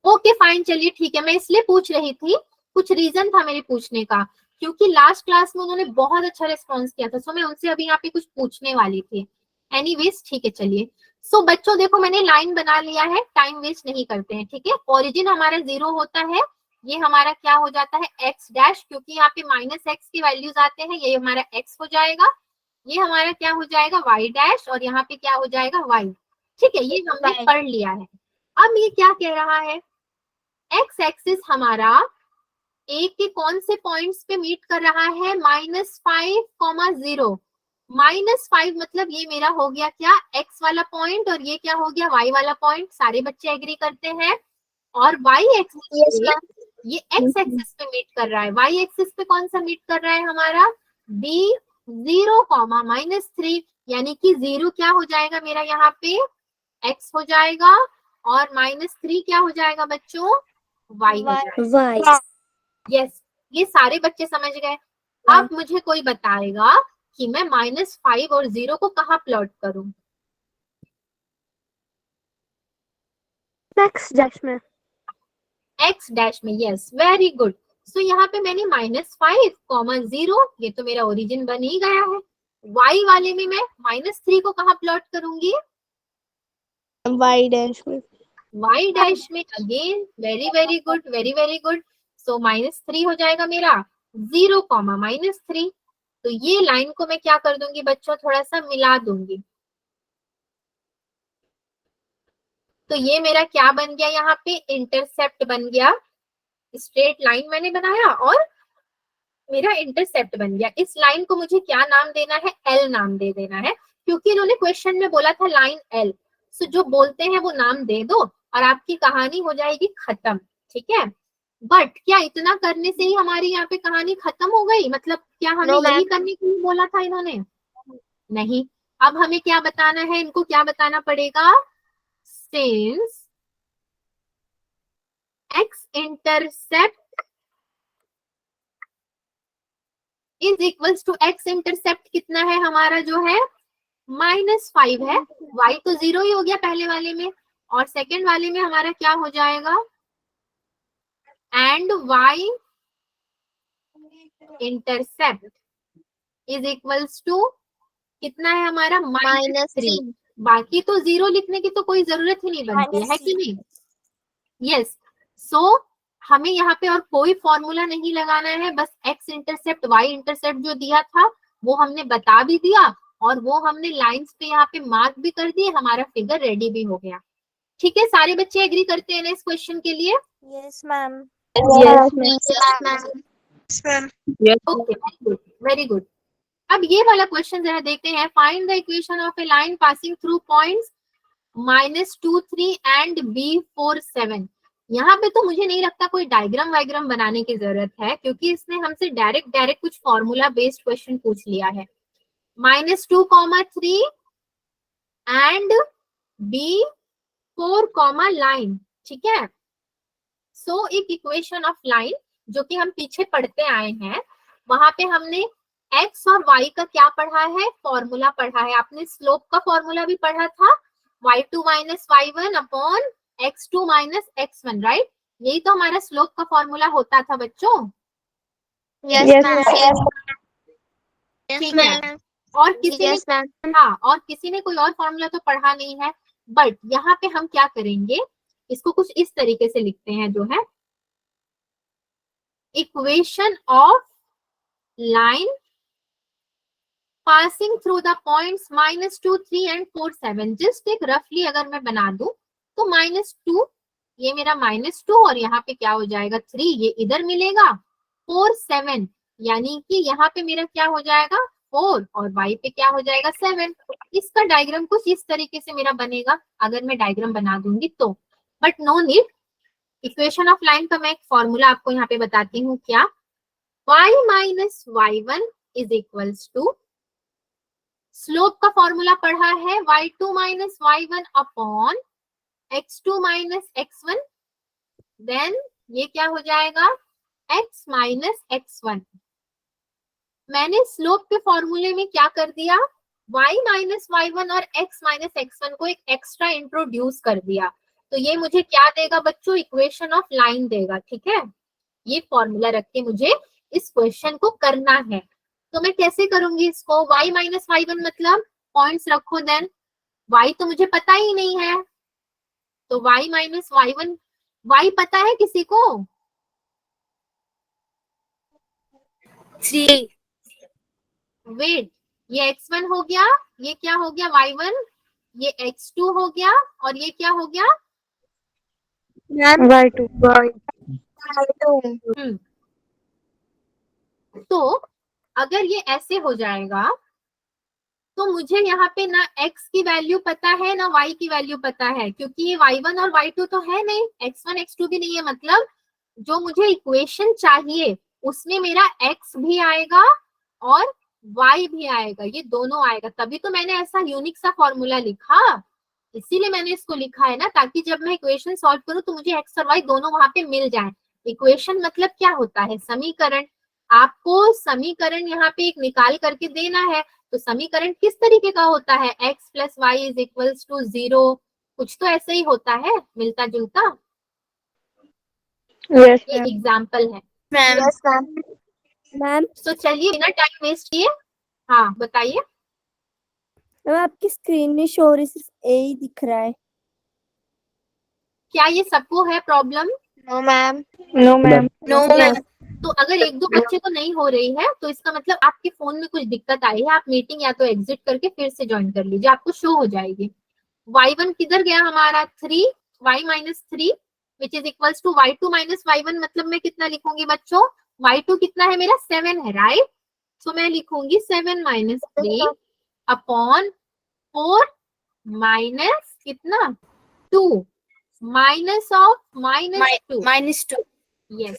ओके फाइन, चलिए ठीक है। मैं इसलिए पूछ रही थी, कुछ रीजन था मेरे पूछने का, क्योंकि लास्ट क्लास में उन्होंने बहुत अच्छा रिस्पॉन्स किया था, सो मैं उनसे अभी यहाँ पे कुछ पूछने वाली थी। एनीवेज ठीक है, चलिए। सो बच्चों देखो, मैंने लाइन बना लिया है, टाइम वेस्ट नहीं करते हैं। ठीक है, ओरिजिन हमारा 0 होता है, ये हमारा क्या हो जाता है एक्स डैश, क्योंकि यहाँ पे माइनस एक्स की वैल्यूज आते हैं, ये हमारा एक्स हो जाएगा। ये हमारा क्या हो जाएगा, वाई डैश, और यहाँ पे क्या हो जाएगा, वाई। ठीक है, ये हमने पढ़ लिया है। अब ये क्या कह रहा है, एक्स एक्सिस हमारा ए के कौन से पॉइंट्स पे मीट कर रहा है, -5,0। -5 मतलब ये मेरा हो गया क्या, एक्स वाला पॉइंट, और ये क्या हो गया, वाई वाला पॉइंट। सारे बच्चे एग्री करते हैं। और वाई एक्सिस पे ये एक्स एक्सिस पे मीट कर रहा है, वाई एक्सिस पे कौन सा मीट कर रहा है हमारा, बी 0,-3, यानी कि 0 क्या हो जाएगा मेरा यहाँ पे, एक्स हो जाएगा, और -3 क्या हो जाएगा बच्चों, वाई हो जाएगा। वाई। यस, ये सारे बच्चे समझ गए। अब मुझे कोई बताएगा कि मैं -5 और 0 को कहाँ प्लॉट करूं? एक्स डैश में। एक्स डैश में, यस, वेरी गुड। सो यहाँ पे मैंने -5,0, ये तो मेरा ओरिजिन बन ही गया है। वाई वाले में मैं -3 को कहाँ प्लॉट करूंगी, वाई डैश में। वाई डैश में। Again very very good, very very good. So -3 हो जाएगा मेरा 0,-3। तो ये लाइन को मैं क्या कर दूंगी बच्चों, थोड़ा सा मिला दूंगी। तो ये मेरा क्या बन गया, यहाँ पे इंटरसेप्ट बन गया। स्ट्रेट लाइन मैंने बनाया और मेरा इंटरसेप्ट बन गया। इस लाइन को मुझे क्या नाम देना है, एल नाम दे देना है, क्योंकि इन्होंने क्वेश्चन में बोला था लाइन एल, सो जो बोलते हैं वो नाम दे दो और आपकी कहानी हो जाएगी खत्म, ठीक है। बट क्या इतना करने से ही हमारी यहाँ पे कहानी खत्म हो गई? मतलब क्या हमें No, यही ma'am. करने के लिए बोला था इन्होंने? नहीं, अब हमें क्या बताना है, इनको क्या बताना पड़ेगा? Since X intercept is equals to X intercept कितना है हमारा जो है -5 है, y तो 0 ही हो गया पहले वाले में, और सेकंड वाले में हमारा क्या हो जाएगा? And y intercept is equals to कितना है हमारा? -3। बाकी तो 0 लिखने की तो कोई जरूरत ही नहीं बनती है कि नहीं? यस। सो हमें यहाँ पे और कोई फॉर्मूला नहीं लगाना है, बस एक्स इंटरसेप्ट वाई इंटरसेप्ट जो दिया था वो हमने बता भी दिया और वो हमने लाइंस पे यहाँ पे मार्क भी कर दिए, हमारा फिगर रेडी भी हो गया। ठीक है, सारे बच्चे एग्री करते हैं ना इस क्वेश्चन के लिए? Yes, ma'am. Yes, ma'am. Yes, ma'am. Okay, very good. अब ये वाला क्वेश्चन जरा देखते हैं। Find the equation of a line passing through points -2, 3 and B4, 7। यहाँ पे तो मुझे नहीं लगता कोई डायग्राम वायग्राम बनाने की जरूरत है, क्योंकि इसने हमसे डायरेक्ट कुछ फॉर्मूला बेस्ड क्वेश्चन पूछ लिया है। -2, 3 एंड B4, लाइन, ठीक है। सो एक इक्वेशन ऑफ लाइन जो कि हम पीछे पढ़ते आए हैं, वहां पे हमने x और y का क्या पढ़ा है? फॉर्मूला पढ़ा है। आपने स्लोप का फॉर्मूला भी पढ़ा था, y2 minus y1 upon x2 minus x1, right? यही तो हमारा स्लोप का फॉर्मूला होता था बच्चों। Yes, Yes, ma'am. ma'am. Yes, ठीक है, ma'am. और किसी Yes, ma'am. ने हाँ, और किसी ने कोई और फॉर्मूला तो पढ़ा नहीं है। बट यहाँ पे हम क्या करेंगे, इसको कुछ इस तरीके से लिखते हैं जो है equation of line passing through the points -2, 3 and 4, 7। Just एक रफली अगर मैं बना दूं तो -2 ये मेरा -2 और यहाँ पे क्या हो जाएगा 3, ये इधर मिलेगा 4, 7, यानी कि यहाँ पे मेरा क्या हो जाएगा 4 और y पे क्या हो जाएगा 7। इसका डायग्राम कुछ इस तरीके से मेरा बनेगा अगर मैं डायग्राम बना दूंगी तो। But no need, equation of line का मैं एक फॉर्मूला आपको यहाँ पे बताती हूँ क्या। y minus y1 is equals to, slope का फॉर्मूला पढ़ा है y2 minus y1 upon x2 minus x1, then ये क्या हो जाएगा x माइनस x1। मैंने स्लोप के फॉर्मूले में क्या कर दिया, y माइनस y1 और x माइनस x1 को एक एक्स्ट्रा इंट्रोड्यूस कर दिया, तो ये मुझे क्या देगा बच्चों? इक्वेशन ऑफ लाइन देगा, ठीक है। ये फॉर्मूला रख के मुझे इस क्वेश्चन को करना है, तो मैं कैसे करूंगी इसको? y माइनस y1 मतलब पॉइंट्स रखो, देन y तो मुझे पता ही नहीं है, तो y माइनस y1, y पता है किसी को? 3. वेट, ये x1 हो गया, ये क्या हो गया y1, ये x2 हो गया और ये क्या हो गया Y2. तो अगर ये ऐसे हो जाएगा तो मुझे यहाँ पे ना x की वैल्यू पता है ना y की वैल्यू पता है, क्योंकि ये y1 और y2 तो है नहीं, x1 x2 भी नहीं है। मतलब जो मुझे इक्वेशन चाहिए उसमें मेरा x भी आएगा और y भी आएगा, ये दोनों आएगा, तभी तो मैंने ऐसा यूनिक सा फॉर्मूला लिखा। इसीलिए मैंने इसको लिखा है ना, ताकि जब मैं इक्वेशन सॉल्व करूं तो मुझे x और y दोनों वहां पे मिल जाए। इक्वेशन मतलब क्या होता है? समीकरण। आपको समीकरण यहाँ पे एक निकाल करके देना है, तो समीकरण किस तरीके का होता है? x plus Y is equals to 0, कुछ तो ऐसे ही होता है, मिलता जुलता। Yes, ये ma'am. एग्जाम्पल है। Ma'am. Yes, ma'am. मैम तो चलिए बिना टाइम वेस्ट किए, हाँ बताइए। मैम आपकी स्क्रीन में शो हो रही सिर्फ ए ही दिख रहा है। क्या ये सबको है problem? No, ma'am. No ma'am. No, ma'am. तो अगर एक दो बच्चे को नहीं हो रही है तो इसका मतलब आपके फोन में कुछ दिक्कत आई है। आप मीटिंग या तो एग्जिट करके फिर से ज्वाइन कर लीजिए, आपको शो हो जाएगी। y1 किधर गया हमारा 3, y minus 3 which is equals to y2 minus y1, मतलब मैं कितना लिखूंगी बच्चों? y2 कितना है मेरा 7 है, राइट? सो मैं लिखूंगी 7 माइनस 3 अपॉन 4 माइनस कितना 2 minus of -2 -2 yes.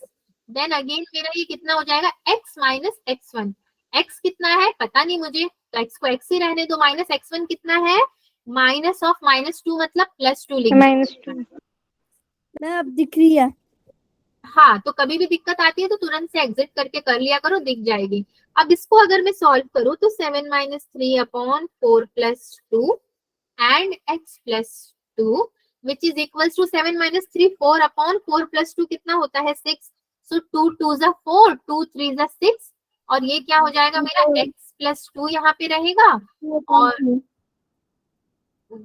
Then again मेरा ये कितना हो जाएगा x माइनस x1। x कितना है पता नहीं मुझे, तो x को x ही रहने दो। माइनस x1 कितना है, माइनस ऑफ -2 मतलब +2 लिख -2 मैम अब दिख रही है। हाँ, तो कभी भी दिक्कत आती है तो तुरंत से एग्जिट करके कर लिया करो, दिख जाएगी। अब इसको अगर मैं सॉल्व करूँ तो 7 - 3 upon 4 + 2 and x + 2 which is equals to 7 - 3 4 upon 4 + 2 कितना होता है 6। सो 2 2 ज़ा 4 2 3 ज़ा 6 और ये क्या हो जाएगा मेरा x + 2 यहाँ पे रहेगा और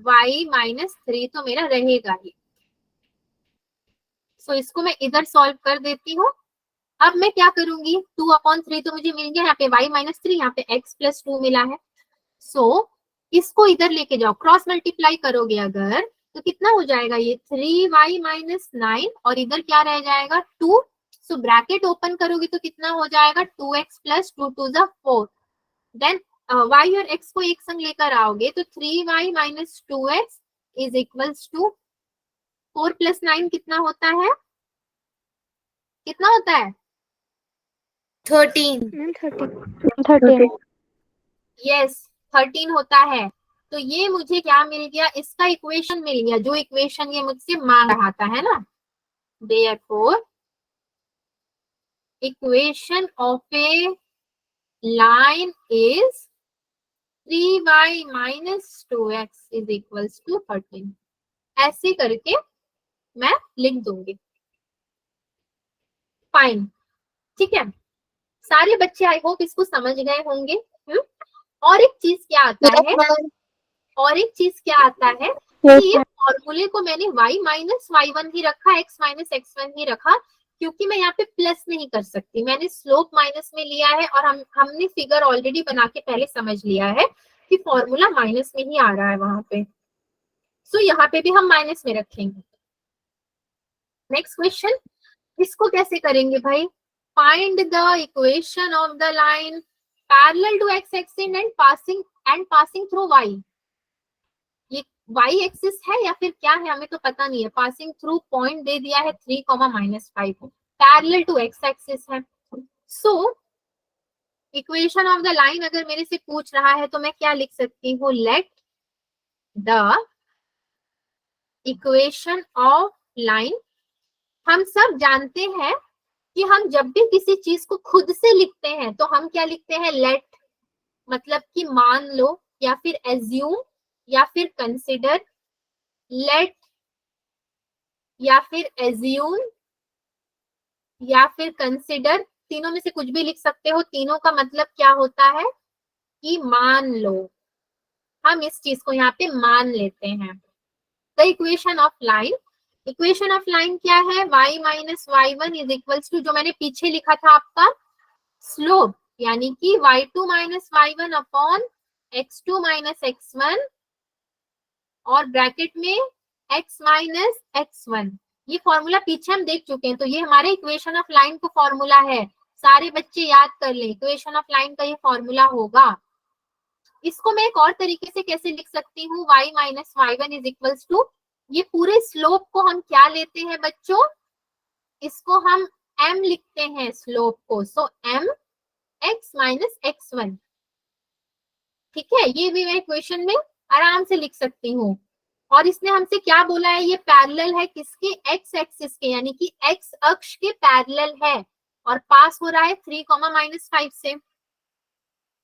y - 3 तो मेरा रहेगा ही। सो इसको मैं इधर सॉल्व कर देती हूँ। अब मैं क्या करूंगी 2/3 तो मुझे मिल गया, यहाँ पे y - 3 यहाँ पे x + 2 मिला है। सो इसको इधर लेके जाओ, क्रॉस मल्टीप्लाई करोगे अगर तो कितना हो जाएगा ये 3y - 9 और इधर क्या रह जाएगा 2। सो ब्रैकेट ओपन करोगे तो कितना हो जाएगा 2x + 2 2 ज़ा 4। देन y और x को एक संग लेकर आओगे तो 3y - 2x is equals to 4 + 9 कितना होता है, कितना होता है 13 मैम 13 यस 13 होता है। तो ये मुझे क्या मिल गया, इसका इक्वेशन मिल गया, जो इक्वेशन ये मुझसे मांग रहा था, है ना। Therefore equation of a line is 3y - 2x is equals to 13। ऐसे करके मैं लिख दूंगी। फाइन, ठीक है। सारे बच्चे आई होप इसको समझ गए होंगे। और एक चीज क्या आता है, और एक चीज क्या आता है कि ये फॉर्मूले को मैंने y - y1 ही रखा, x - x1 ही रखा, क्योंकि मैं यहाँ पे प्लस नहीं कर सकती। मैंने स्लोप माइनस में लिया है और हमने फिगर ऑलरेडी बना के पहले समझ लिया है कि फॉर्मूला माइनस में ही आ रहा है वहां पे। सो यहाँ पे भी हम माइनस में रखेंगे। नेक्स्ट क्वेश्चन, इसको कैसे करेंगे भाई, find the equation of the line parallel to x axis and passing through y। ये y एक्सिस है या फिर क्या है हमें तो पता नहीं है। पासिंग थ्रू पॉइंट दे दिया है 3, -5, पैरेलल टू x एक्सिस है। So equation of the line अगर मेरे से पूछ रहा है तो मैं क्या लिख सकती हूँ, let the equation of line. हम सब जानते हैं कि हम जब भी किसी चीज को खुद से लिखते हैं तो हम क्या लिखते हैं, लेट, मतलब कि मान लो या फिर एज्यूम या फिर कंसिडर। लेट या फिर एज्यूम या फिर कंसिडर, तीनों में से कुछ भी लिख सकते हो। तीनों का मतलब क्या होता है कि मान लो, हम इस चीज को यहाँ पे मान लेते हैं। The equation of line, equation of line क्या है, y - y1 is equals to, जो मैंने पीछे लिखा था आपका स्लोप, यानी कि y2 - y1 upon x2 - x1 और ब्रैकेट में x - x1। ये फॉर्मूला पीछे हम देख चुके हैं, तो ये हमारे इक्वेशन ऑफ लाइन का फॉर्मूला है। सारे बच्चे याद कर लें, इक्वेशन ऑफ लाइन का ये फॉर्मूला होगा। इसको मैं एक और तरीके से कैसे लिख सकती हूँ, y - y1 is equals to, ये पूरे स्लोप को हम क्या लेते हैं बच्चों, इसको हम m लिखते हैं स्लोप को। सो m x - x1, ठीक है। ये भी मैं इक्वेशन में आराम से लिख सकती हूँ। और इसने हमसे क्या बोला है, ये पैरेलल है किसके, x एक्सिस के, यानी कि x अक्ष के पैरेलल है और पास हो रहा है 3, -5 से।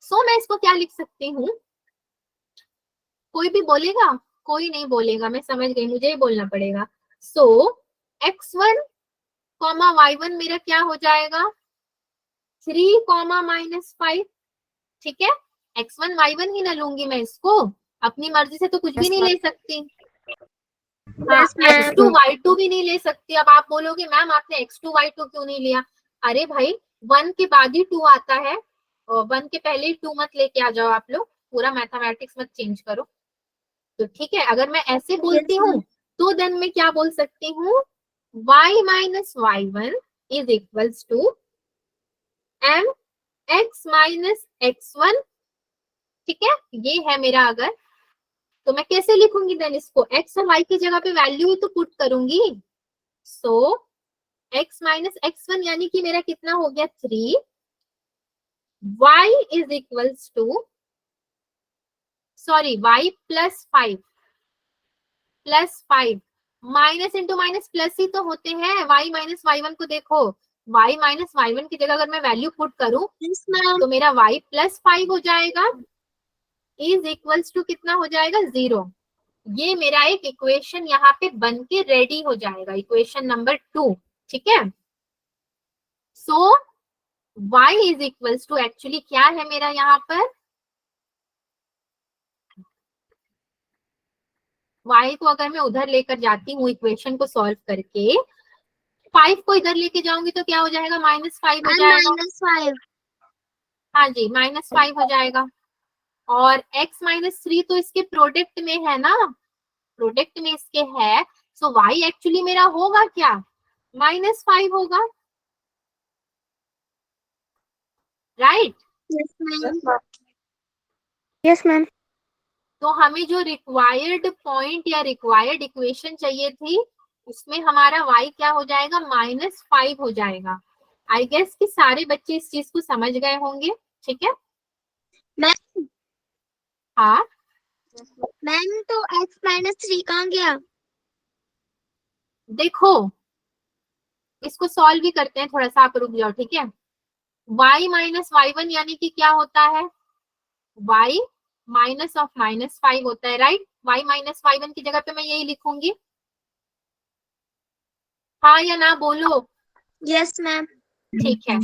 सो मैं इसको क्या लिख सकती हूँ, कोई भी बोलेगा, कोई नहीं बोलेगा, मैं समझ गई, मुझे ही बोलना पड़ेगा। सो x1, y1 मेरा क्या हो जाएगा 3, -5, ठीक है। x1 y1 ही ना लूंगी मैं इसको, अपनी मर्जी से तो कुछ भी नहीं ले सकती। हाँ, x2 y2 भी नहीं ले सकती। अब आप बोलोगे मैम आपने x2 y2 क्यों नहीं लिया, अरे भाई 1 के बाद ही 2 आता है, और 1 के पहले ही 2 मत लेके आ जाओ आप लोग, पूरा मैथमेटिक्स मत चेंज करो। तो ठीक है, अगर मैं ऐसे बोलती हूँ तो देन मैं क्या बोल सकती हूँ, y - y1 is equals to m x - x1, ठीक है। ये है मेरा अगर तो मैं कैसे लिखूंगी देन इसको, x और y की जगह पे वैल्यू तो पुट करूंगी। सो x माइनस x1 यानी कि मेरा कितना हो गया 3, y is equals to sorry y plus 5 minus into minus plus ही तो होते हैं। y माइनस y1 को देखो, y माइनस y1 की जगह अगर मैं वैल्यू पुट करूं यस मैम। तो मेरा y प्लस 5 हो जाएगा इज इक्वल्स टू कितना हो जाएगा 0। ये मेरा एक इक्वेशन यहाँ पे बन के रेडी हो जाएगा, इक्वेशन नंबर 2। ठीक है, so y is equals to actually क्या है मेरा यहाँ पर, y को अगर मैं उधर लेकर जाती हूँ इक्वेशन को सॉल्व करके, 5 को इधर लेके जाऊंगी तो क्या हो जाएगा, -5 हो जाएगा। -5। हाँ जी, -5 हो जाएगा। और x माइनस 3 तो इसके प्रोडक्ट में है ना, प्रोडक्ट में इसके है। सो y एक्चुअली मेरा होगा क्या, -5 होगा, right. Yes ma'am. Yes ma'am. तो हमें जो रिक्वायर्ड पॉइंट या रिक्वायर्ड इक्वेशन चाहिए थी उसमें हमारा y क्या हो जाएगा, -5 हो जाएगा। आई गेस कि सारे बच्चे इस चीज को समझ गए होंगे। ठीक है मैम हाँ, मैम तो x -3 कहाँ गया? देखो इसको सॉल्व भी करते हैं, थोड़ा सा आप रुक जाओ। ठीक है, y माइनस y1 यानी कि क्या होता है, y माइनस ऑफ -5 होता है, राइट। y माइनस y1 की जगह पे मैं यही लिखूंगी, हाँ या ना बोलो। Yes ma'am. ठीक है,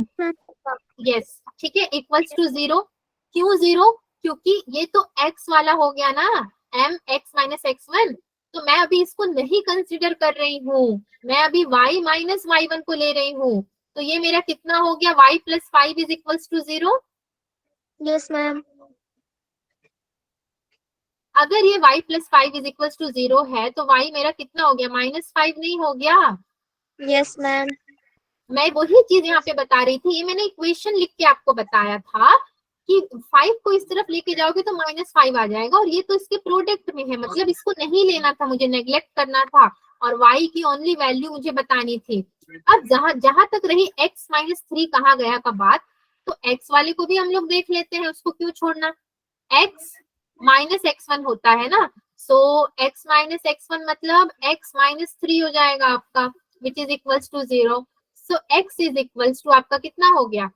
यस ठीक है, इक्वल्स टू 0। क्यों 0, क्योंकि ये तो x वाला हो गया ना, m x माइनस x1, तो मैं अभी इसको नहीं कंसिडर कर रही हूँ, मैं अभी y माइनस y1 को ले रही हूँ। तो ये मेरा कितना हो गया, y plus 5 is equals to 0। Yes ma'am. अगर ये y plus 5 is equals to 0 है तो y मेरा कितना हो गया, -5 नहीं हो गया। Yes ma'am. मैं वही चीज यहाँ पे बता रही थी, ये मैंने इक्वेशन लिख के आपको बताया था कि 5 को इस तरफ लेके जाओगे तो -5 आ जाएगा, और ये तो इसके प्रोडक्ट में है, मतलब इसको नहीं लेना था, मुझे नेग्लेक्ट करना था, और y की ओनली वैल्यू मुझे बतानी थी। अब जहां तक रही x -3 कहाँ गया का बात, तो x वाले को भी हम लोग देख लेते हैं, उसको क्यों छोड़ना। x माइनस x1 होता है ना, सो x माइनस x1 मतलब x -3 हो जाएगा आपका, which is equals to 0। So x is equals to आपका कितना हो गया,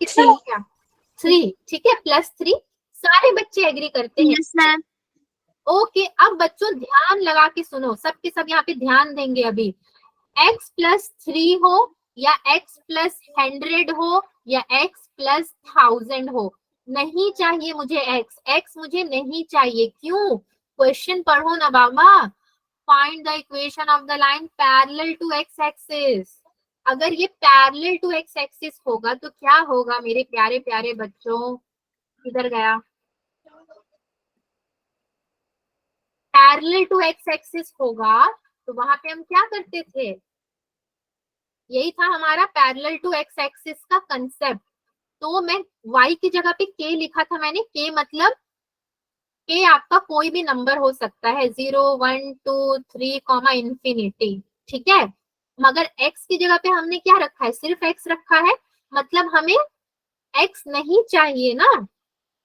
कितना हो गया 3। ठीक है, +3। सारे बच्चे एग्री करते हैं। Yes ma'am. ओके, अब बच्चों ध्यान लगा के सुनो, सबके सब यहाँ पे ध्यान देंगे अभी। x प्लस 3 हो या x प्लस 100 हो या x प्लस 1000 हो, नहीं चाहिए मुझे x मुझे नहीं चाहिए। क्यों, क्वेश्चन पढ़ो ना बाबा। Find the equation of the line parallel to x axis. अगर ये पैरेलल टू x एक्सिस होगा तो क्या होगा मेरे प्यारे प्यारे बच्चों, किधर गया, पैरेलल टू x एक्सिस होगा तो वहां पे हम क्या करते थे, यही था हमारा पैरेलल टू x एक्सिस का कंसेप्ट। तो मैं y की जगह पे k लिखा था मैंने, k मतलब k आपका कोई भी नंबर हो सकता है, 0 1 2 3 इंफिनिटी। ठीक है, मगर x की जगह पे हमने क्या रखा है, सिर्फ x रखा है, मतलब हमें x नहीं चाहिए ना,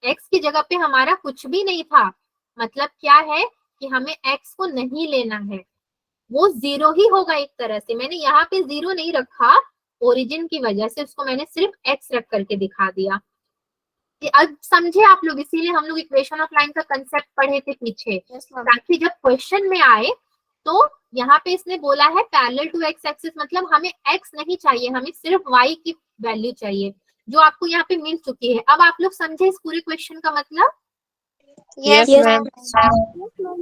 x की जगह पे हमारा कुछ भी नहीं था, मतलब क्या है कि हमें x को नहीं लेना है, वो 0 ही होगा एक तरह से। मैंने यहाँ पे 0 नहीं रखा ओरिजिन की वजह से, उसको मैंने सिर्फ x रख करके दिखा दिया। अब समझे आप लोग, इसीलिए हम लोग इक्वेशन ऑफ लाइन का कंसेप्ट पढ़े थे पीछे, ताकि जब क्वेश्चन में आए तो यहाँ पे इसने बोला है पैरेलल टू x एक्सिस, मतलब हमें x नहीं चाहिए, हमें सिर्फ y की वैल्यू चाहिए, जो आपको यहाँ पे मिल चुकी है। अब आप लोग समझे इस पूरे क्वेश्चन का मतलब। Yes ma'am.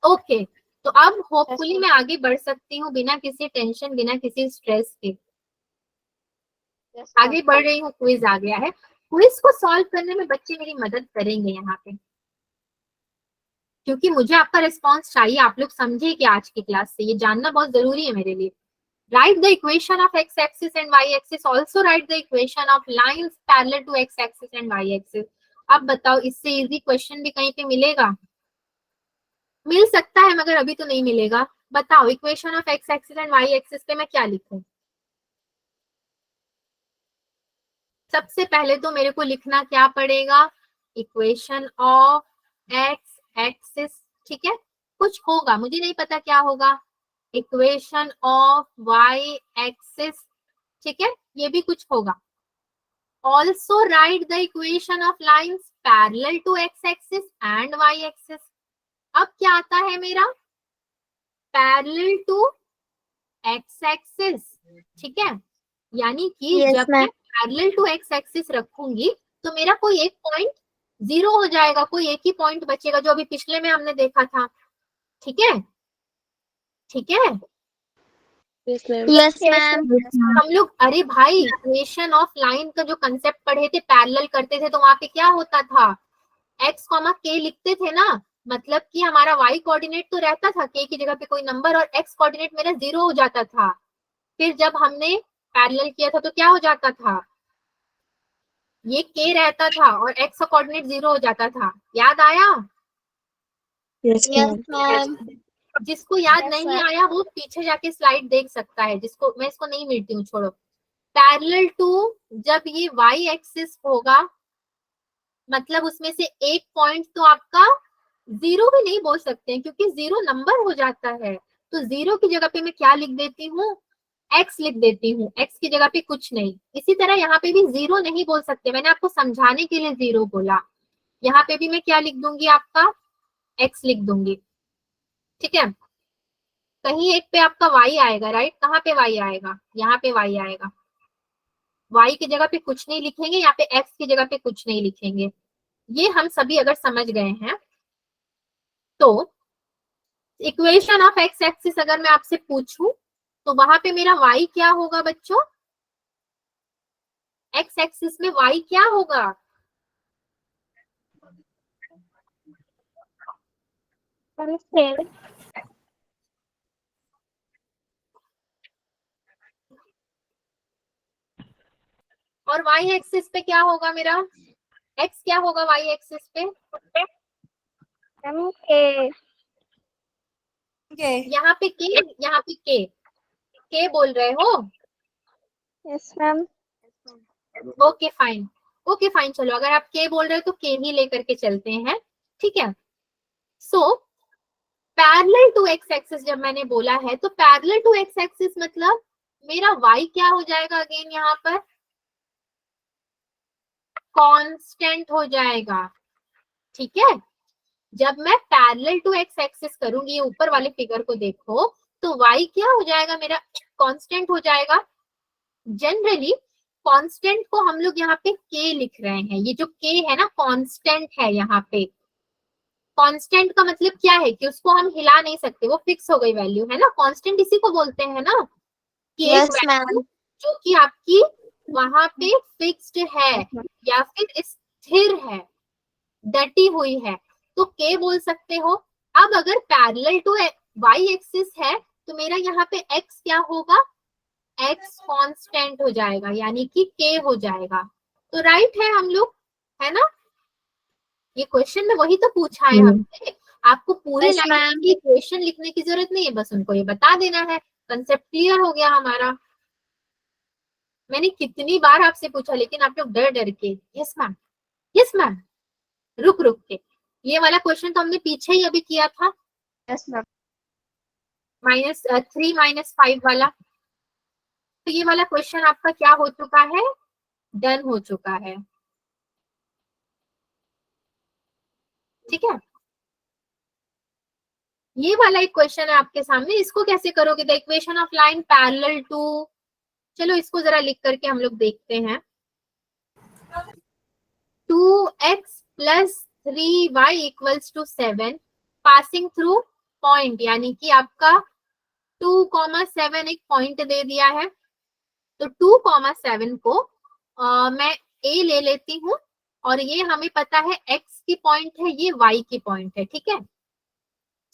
ओके, तो अब होपफुली मैं आगे बढ़ सकती हूँ बिना किसी टेंशन, बिना किसी स्ट्रेस के। आगे बढ़ रही हूँ, क्विज आ गया है, क्विज को सॉल्व करने में बच्चे मेरी मदद करेंगे यहाँ पे, क्योंकि मुझे आपका रिस्पॉन्स चाहिए, आप लोग समझे कि आज की क्लास से ये जानना बहुत जरूरी है मेरे लिए। Write the equation of x axis and y axis, also write the equation of lines parallel to x axis and y axis. अब बताओ, इससे इजी क्वेश्चन भी कहीं पे मिलेगा? मिल सकता है मगर अभी तो नहीं मिलेगा। बताओ, equation of X axis and Y axis पे मैं क्या लिखूं? सबसे पहले तो मेरे को लिखना क्या पड़ेगा? इक्वेशन ऑफ एक्स एक्सिस, ठीक है। कुछ होगा, मुझे नहीं पता क्या होगा। इक्वेशन ऑफ वाई एक्सिस, ठीक है, ये भी कुछ होगा। Also write the equation of lines parallel to X axis and Y axis. अब क्या आता है मेरा? पैरेलल टू एक्स एक्सिस, ठीक है। यानी कि Yes, जब ma'am. मैं पैरेलल टू एक्स एक्सिस रखूंगी तो मेरा कोई एक पॉइंट जीरो हो जाएगा, कोई एक ही पॉइंट बचेगा जो अभी पिछले में हमने देखा था, ठीक है, ठीक है। Yes, ma'am. Yes, ma'am. हम लोग, अरे भाई, इक्वेशन ऑफ लाइन का जो कंसेप्ट पढ़े थे, पैरेलल करते थे तो वहां पे क्या होता था? एक्स कॉमा के लिखते थे ना, मतलब कि हमारा वाई कोऑर्डिनेट तो रहता था के की जगह पे कोई नंबर, और एक्स कोऑर्डिनेट मेरा जीरो हो जाता था। फिर जब हमने पैरेलल किया था तो क्या हो जाता था? ये के रहता था और एक्स का कोऑर्डिनेट जीरो हो जाता था। याद आया? Yes, Yes, ma'am. ma'am. जिसको याद Yes, नहीं ma'am. आया वो पीछे जाके स्लाइड देख सकता है, जिसको मैं इसको नहीं मिलती हूँ, छोड़ो। पैरेलल टू, जब ये वाई एक्सिस होगा मतलब उसमें से एक पॉइंट तो आपका जीरो भी नहीं बोल सकते हैं क्योंकि जीरो नंबर हो जाता है। तो जीरो की जगह पे मैं क्या लिख देती हूँ? एक्स लिख देती हूँ, एक्स की जगह पे कुछ नहीं। इसी तरह यहाँ पे भी जीरो नहीं बोल सकते, मैंने आपको समझाने के लिए जीरो बोला। यहाँ पे भी मैं क्या लिख दूंगी? आपका एक्स लिख दूंगी, ठीक है। कहीं एक पे आपका वाई आएगा, राइट? कहाँ पे वाई आएगा? यहाँ पे वाई आएगा। वाई की जगह पे कुछ नहीं लिखेंगे, यहाँ पे एक्स की जगह पे कुछ नहीं लिखेंगे। ये हम सभी अगर समझ गए हैं तो इक्वेशन ऑफ एक्स एक्सिस अगर मैं आपसे पूछूं तो वहां पे मेरा वाई क्या होगा बच्चों? एक्स एक्सिस में वाई क्या होगा? Unfair. और वाई एक्सिस पे क्या होगा मेरा? एक्स क्या होगा वाई एक्सिस पे? Okay. यहाँ पे के, यहाँ पे के बोल रहे हो? Yes, ma'am. Okay fine, okay fine, चलो अगर आप के बोल रहे हो तो के ही लेकर के चलते हैं, ठीक है। So parallel to X axis जब मैंने बोला है तो पैरेलल टू एक्स एक्सिस मतलब मेरा वाई क्या हो जाएगा? अगेन यहाँ पर कांस्टेंट हो जाएगा, ठीक है। जब मैं पैरेलल टू एक्स एक्सिस करूंगी, ये ऊपर वाले फिगर को देखो, तो y क्या हो जाएगा? मेरा कांस्टेंट हो जाएगा। जनरली कांस्टेंट को हम लोग यहाँ पे k लिख रहे हैं, ये जो k है ना कांस्टेंट है यहाँ पे। कांस्टेंट का मतलब क्या है कि उसको हम हिला नहीं सकते, वो फिक्स हो गई वैल्यू है ना। कांस्टेंट इसी को बोलते हैं ना कि एक Yes, ma'am. वैल्यू जो कि आपकी वहां पे फिक्स्ड है या फिर स्थिर है, डटी हुई है, तो के बोल सकते हो। अब अगर पैरेलल टू वाई एक्सिस है तो मेरा यहाँ पे x क्या होगा? x कांस्टेंट हो जाएगा, यानी कि के हो जाएगा। तो राइट है हम लोग, है ना? ये क्वेश्चन में वही तो पूछा है हमसे। आपको पूरे Yes, लाइन ma'am. की इक्वेशन लिखने की जरूरत नहीं है, बस उनको ये बता देना है। कंसेप्ट क्लियर हो गया हमारा। मैंने कितनी बार आपसे पूछा लेकिन आप लोग डर डर के यस मैम, यस मैम, रुक रुक के। ये वाला क्वेश्चन तो हमने पीछे ही अभी किया था, Yes, ma'am. -3 -5 वाला। तो ये वाला क्वेश्चन आपका क्या हो चुका है? डन हो चुका है, ठीक है। ये वाला एक क्वेश्चन है आपके सामने, इसको कैसे करोगे? The equation of line parallel to, चलो इसको जरा लिख करके हम लोग देखते हैं। 2x + 3y = 7 passing through point, यानी कि आपका 2,7 एक पॉइंट दे दिया है। तो 2,7 को मैं a ले लेती हूँ और ये हमें पता है x की पॉइंट है, ये y की पॉइंट है, ठीक है।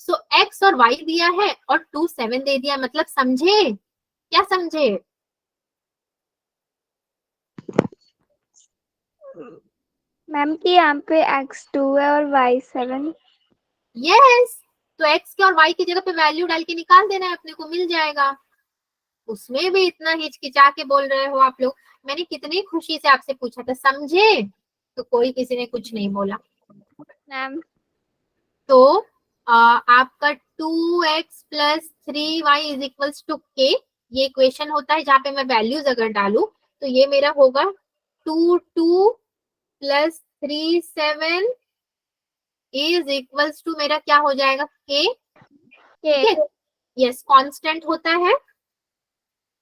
सो x और y दिया है और 2 7 दे दिया, मतलब समझे? क्या समझे? मैम कि यहाँ पे x2 है और y7। यस, तो x के और y की जगह पे वैल्यू डाल के निकाल देना है, अपने को मिल जाएगा। उसमें भी इतना हिचकिचा के बोल रहे हो आप लोग। मैंने कितनी खुशी से आपसे पूछा था, समझे? तो कोई किसी ने कुछ नहीं बोला। मैम तो आपका 2x + 3y = k, ये इक्वेशन होता है जहां पे मैं वैल्यूज अगर डालू तो ये मेरा होगा 2 + 3 7 = मेरा क्या हो जाएगा, k। ठीक है, यस, कांस्टेंट होता है।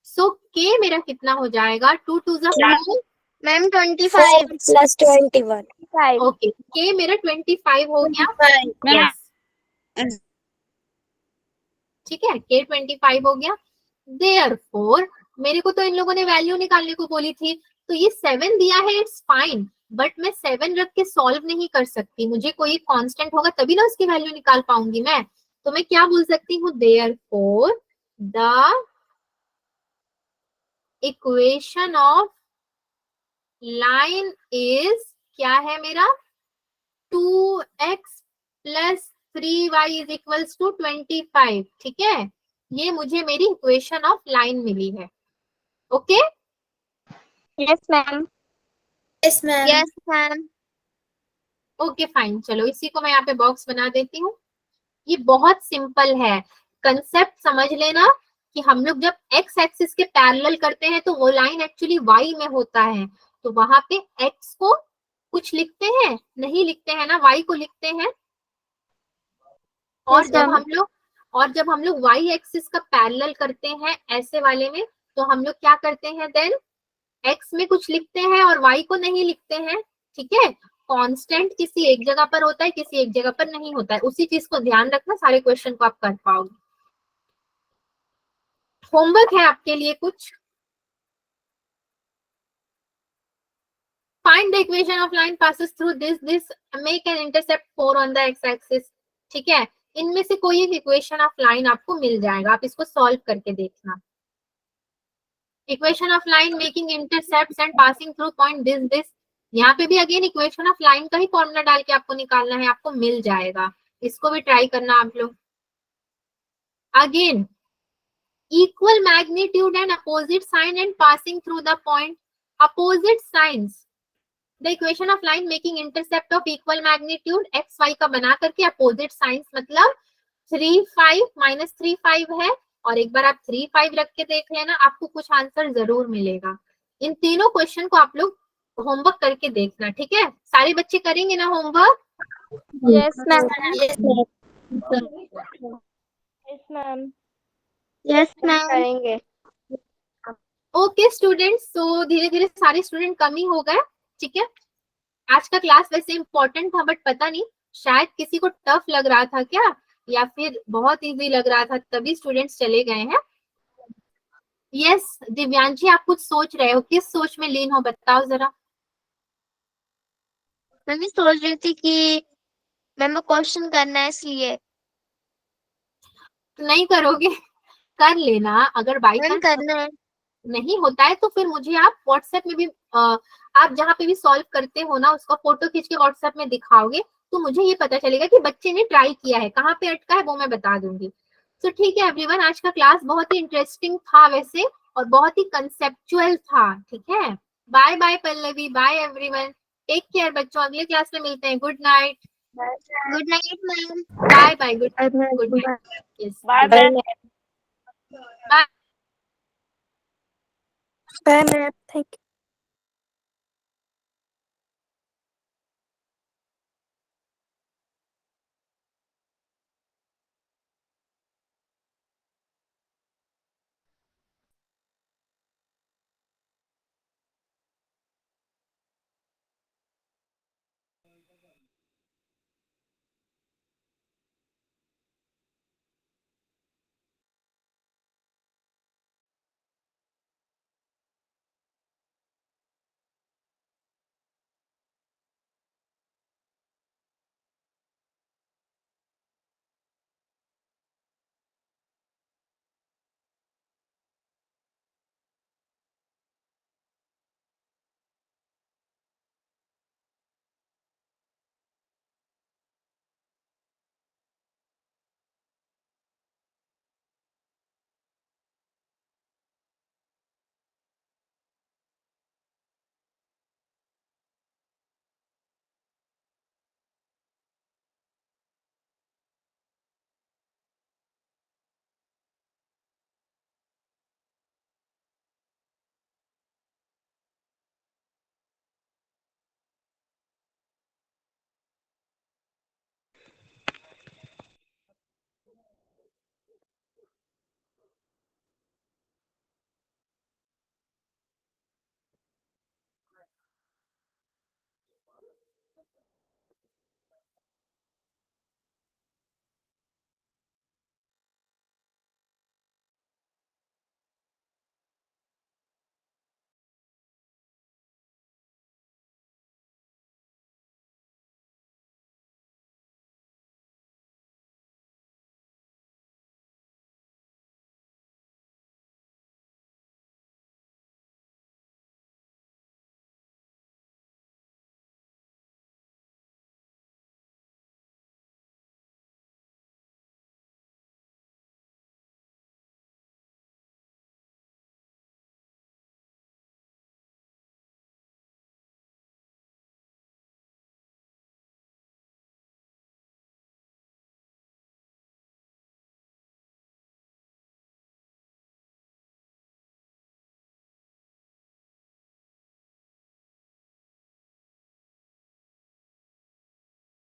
सो k मेरा कितना हो जाएगा, 2 2 4। मैम 25 + 21। ओके, k मेरा 25 हो गया। 25 यस, ठीक है, k 25 हो गया। देयरफॉर मेरे को तो इन लोगों ने वैल्यू निकालने को बोली थी, तो ये 7 दिया है, इट्स फाइन, बट मैं 7 रख के सॉल्व नहीं कर सकती, मुझे कोई कांस्टेंट होगा तभी ना उसकी वैल्यू निकाल पाऊंगी मैं। तो मैं क्या बोल सकती हूँ, therefore the equation of line is, क्या है मेरा, 2x + 3y = 25। ठीक है, ये मुझे मेरी इक्वेशन ऑफ लाइन मिली है। Okay, yes ma'am. Yes ma'am. Okay fine, चलो इसी को मैं यहाँ पे बॉक्स बना देती हूँ। ये बहुत सिंपल है, कंसेप्ट समझ लेना कि हम लोग जब एक्स एक्सिस के पैरेलल करते हैं तो वो लाइन एक्चुअली वाई में होता है, तो वहां पे एक्स को कुछ लिखते हैं, नहीं लिखते हैं ना, वाई को लिखते हैं। और Yes, जब ma'am. हम लोग वाई एक्सिस का पैरेलल करते हैं ऐसे वाले में, तो हम लोग क्या करते हैं, देन एक्स में कुछ लिखते हैं और वाई को नहीं लिखते हैं। ठीक है, कांस्टेंट किसी एक जगह पर होता है, किसी एक जगह पर नहीं होता है, उसी चीज को ध्यान रखना, सारे क्वेश्चन को आप कर पाओगे। होमवर्क है आपके लिए कुछ, find the equation of line passes through this make an intercept 4 on the x axis. ठीक है, इनमें से कोई एक इक्वेशन ऑफ लाइन आपको मिल जाएगा, आप इसको सॉल्व करके देखना। Equation of line making intercepts and passing through point this, यहाँ पे भी अगेन इक्वेशन ऑफ लाइन का ही फॉर्मूला डाल के आपको निकालना है, आपको मिल जाएगा, इसको भी ट्राई करना आप लोग। Again equal magnitude and opposite sign and passing through the point, opposite signs, the equation of line making intercept of equal magnitude x y का बना करके opposite signs मतलब 3 5 - 3 5 है, और एक बार आप 3 5 रख के देख लेना, आपको कुछ आंसर जरूर मिलेगा। इन तीनों क्वेश्चन को आप लोग होमवर्क करके देखना। ठीक है, सारे बच्चे करेंगे ना homework? Yes, ma'am. Yes Yes, ma'am. Yes ma'am. करेंगे। ओके स्टूडेंट्स, तो धीरे धीरे सारे स्टूडेंट कम ही हो गए। ठीक है, आज का क्लास वैसे इंपॉर्टेंट था, बट पता नहीं शायद किसी को टफ लग रहा था क्या, या फिर बहुत इजी लग रहा था, तभी स्टूडेंट्स चले गए हैं। यस दिव्यांशी, आप कुछ सोच रहे हो, किस सोच में लीन हो, बताओ जरा। मैं भी सोच रही थी कि मैम को क्वेश्चन करना है इसलिए। नहीं करोगे, कर लेना, अगर बाई मैम चांस करना है। नहीं होता है तो फिर मुझे आप व्हाट्सएप में भी आप जहाँ पे भी सॉल्व करते हो ना, उसका फोटो खींच के व्हाट्सएप में दिखाओगे, तो मुझे ये पता चलेगा कि बच्चे ने ट्राई किया है, कहाँ पे अटका है वो मैं बता दूंगी। तो ठीक है एवरीवन, आज का क्लास बहुत ही इंटरेस्टिंग था वैसे, और बहुत ही कंसेप्चुअल था। ठीक है, bye bye Pallavi, bye everyone, take care बच्चों, अगले क्लास में मिलते हैं, good night. Good night ma'am. Bye bye, good night. Yes, Bye, bye. ma'am. Bye, ma'am. Thank you.